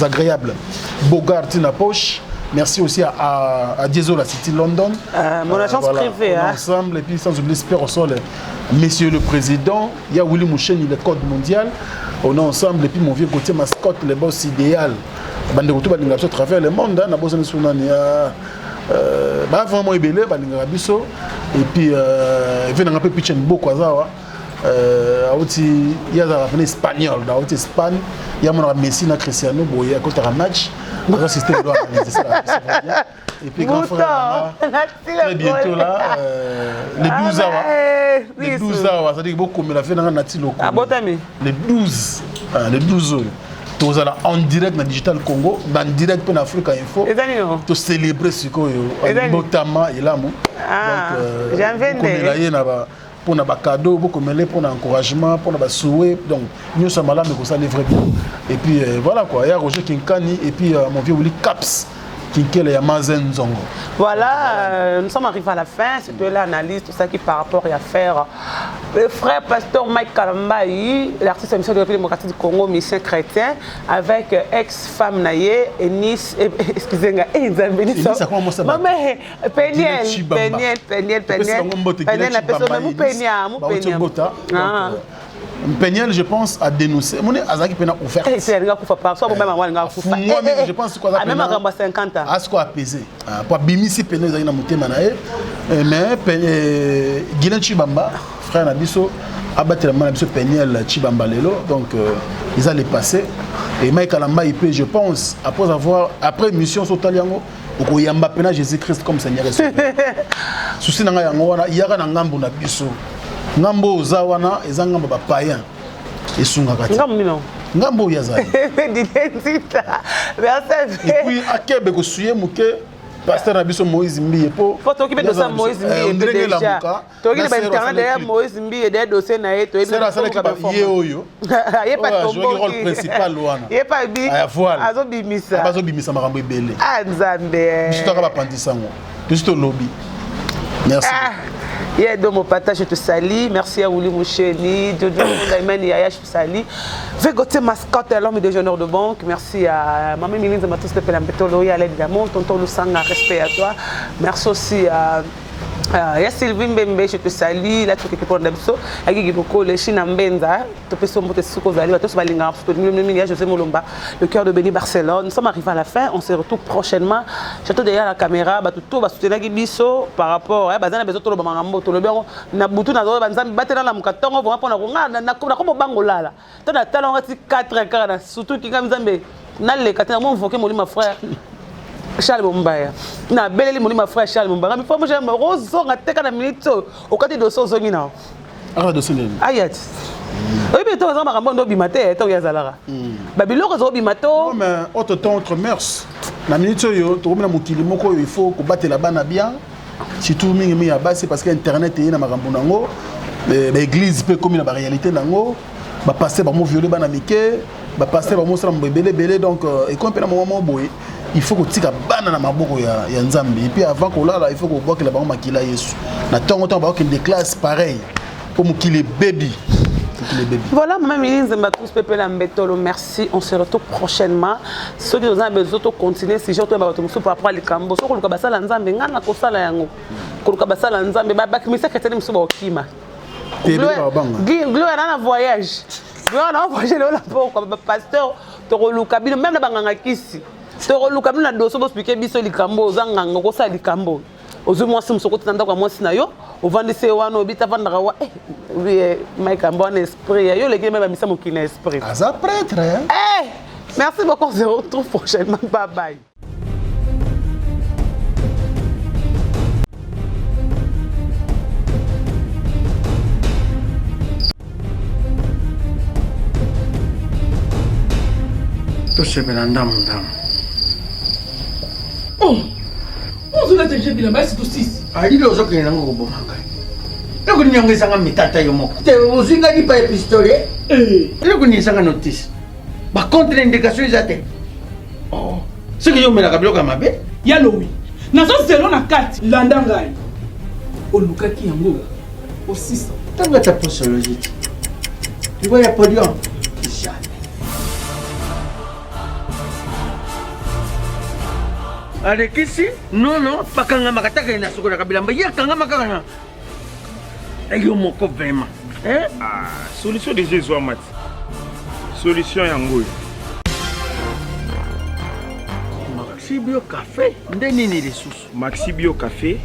A: agréable. Bogart Tina Poche. Merci aussi à Diesel, la City London.
B: Mon agence privée.
A: Ensemble, et puis sans oublier Super au sol, Monsieur le Président, il y a Willy Mouchen, le Code mondial. On est ensemble, et puis mon vieux côté mascotte, le boss idéal. Bande de retour, à travers le monde, on a besoin de son année. Vraiment, il y a Biso. Et puis, il y a un peu pitch beaucoup. Il y a un espagnol, dans l'Espagne. Il y a un Messi, Cristiano, il y a un match. Et puis grand frère, très bientôt là, les 12 awa. Les 12 awa, ça dit beaucoup, mais la fin d'un nati loco. Les 12, les 12 heures. Tous en direct dans Digital Congo, en direct pour l'Afrique Info. Tous célébrer ce qu'on a. Notamment, il a mon. Pour nos cadeaux, pour l'encouragement, pour nos souhaits. Donc, nous sommes là, mais pour ça, les vrais bien. Et puis, voilà quoi. Il y a Roger Kinkani et puis mon vieux Willy Caps.
B: Voilà, nous sommes arrivés à la fin, c'était l'analyse, tout ça qui par rapport à faire. Le frère pasteur Mike Kalamba, l'artiste de la mission de la République démocratique du Congo, mission chrétien, avec ex-femme Naye, Enis, excusez-moi,
A: Peniel, je pense, a dénoncé. Mon azaki pena ouvert.
B: C'est rien pour faire. Soit même avoir un coup.
A: Je pense que quoi.
B: Même à 50 ans.
A: À ce qu'on a pesé. Pour bimisi Peniel zaki na mutema na ye. Mais Guilain Chibamba, frère Nabiso, a battu la main Nabiso Peniel Chibamba lelo. Donc ils allaient passer. Et Mike Kalamba il peut, je pense, après mission sur Taliango, au yamba pena Jésus-Christ comme Seigneur et Sauveur. Souci na yango wana yaka na ngambu na biso. Ngambo zawana ezangamba ba païen esungaka ngambo yazali et puis akebe ko suye muke pasteur Nabiso Moïse Mbiye po
B: t'occuper de ça Moïse Mbiye déjà t'occuper de internet derrière Moïse Mbiye des dossiers na yeto
A: c'est là ça qui yeoyo
B: yé pas tombo
A: rôle principal wana
B: yé pas bi azo
A: bimisa makambo ebele
B: nzambe
A: biso ka ba pandisango biso lobby merci.
B: Yeah, donc mon pata, je te salue. Merci à Willy Moucheni, Jojo, Daimen et Aya, je te salue. Végoté mascotte, l'homme des honneurs de banque. Merci à Maman Miline de Matos de Pelambetolo, à l'aide d'amour, tonton Lusanga, respect à toi. Merci aussi à Il y a Sylvie Mbembe, je te salue. Là, tu es pour le biso. Il y a beaucoup de Chine Mbenza. Tu peux se monter sur Kozali. Tu peux se José Molomba, le cœur de Béni Barcelone. Nous sommes arrivés à la fin. On se retrouve prochainement. J'attends derrière la caméra. Tout va soutenir biso par rapport à Bazana Bezo Tolo Bamangambo. Tolo Béon, Nabutu Nazo Banzam Batena la Mukatongo. Vous rappelez qu'on a Bangola. Tu as talent 4 cas. Surtout qui comme Zambé. N'allez pas te invoquer mon frère. Charles Mumbaya. Na beleli mon frère Charles Mumbaya. Mais faut moi j'aime rose on a teka na minute au côté de so zongina.
A: Ah de sonner.
B: Ayat. Oui mais toi ça m'a rambo bimate to ya zalara. Babilo ko zo bimato.
A: Mais autre temps autre mœurs. Na minute yo to na mukili moko il faut ko battre la bana bien. Surtout mingi mi ya base parce que internet est na makambo nango. L'église peut comme na réalité nango. Ba passer ba mo violer bana mike. Ba passer ba mo sala mbebele donc et comme pe na moment boy. Il faut que tu aies banana maboko ya nzambe et puis avant qu'on là il faut qu'on voit que la banque makila Yesu na temps ba qu'il des classes pareil comme qu'il est baby.
B: Voilà, maman Miline Zembatrous Pepe Lambetolo, merci. On se retrouve prochainement. Ceux qui ont besoin de continuer, si j'ai autre chose par rapport à l'Ikambo, ceux qui ont besoin de l'Anzambe, ils ont besoin de l'Anzambe, ils ont besoin de l'Anzambe, ils ont besoin de l'Anzambe. Gloire dans un voyage. Gloire dans un voyage, le pasteur, même la banganga kisi. Toro lukabi na doso bo expliquer biso likambo ozanga ngoko sa likambo ozo mwasi musoko tanda kwa mwasi na yo ovandise wana obita vandaka wa Mike Ambon esprit yo leki même misa mokina esprit
A: asa prêtre hein
B: merci beaucoup on se retrouve prochainement bye bye.
C: To se belanda mundam.
D: Oh, on se l'a déjà dit là-bas, c'est aussi.
C: Ah, il ose que n'ango bomanga. Le ko nyonga sanga mitata yo moko. Te uzinga ni pa pistolet. Le ko ni sanga notice. Ba contre indication izate. Oh, ce que yo mela kabilo kama be.
D: Yalo oui. Nazo zelo na kati landa ngai. Olukaki yango aussi.
C: Tanga ta posologie. Tu vois ya podium. Avec ici, non, pas quand on m'a attaqué na soko na kabila mbaya kanga makana. Ayo moko vraiment. Hein?
E: Ah, solution de Jésus Amat. Solution yango.
C: Maxi Bio Café, ndeni ni lisusu.
E: Maxi Bio Café,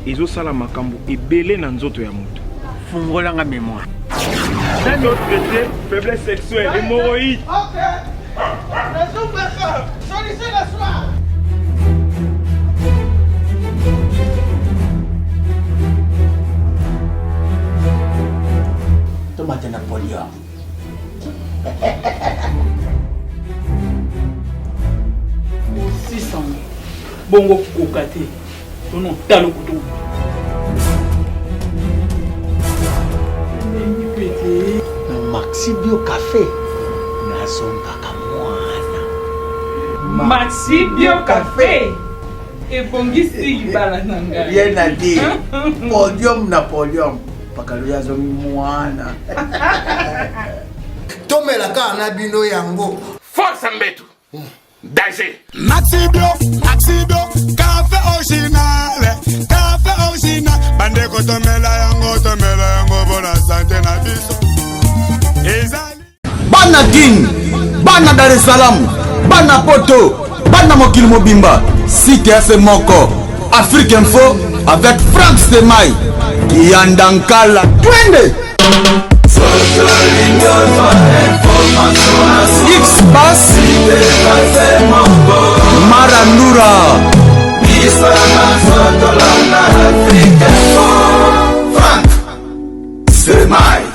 E: ezo sala makambo ebele na nzoto ya mutu.
C: Fungola nga mémoire.
E: Dans notre traité, faiblesse sexuelle, hémorroïde.
C: OK. Raison ça. Solution la soir. Tomate Napoléon.
D: Aussi sans bongo kokate. Ton nom talo kutu.
C: Maxi Bio Café. Nazonga kamwana.
D: Maxi Bio Café. Et bongisi libala nanga.
C: Rien à dire. Podium Napoléon. Pakaluya zo mwana.
H: Tomela ka na bino yango.
I: Force mbetu. Danger.
G: Maxi Bio, café original, bande ko tomela yango bona santé na biso. Ezali.
F: Bana King, Bana Dar es Salaam, Bana Poto, Bana Mokili Mobimba, CTF Moko, Afrique Info avec Franck Stemai, Yandankala, Twende. X-Bass,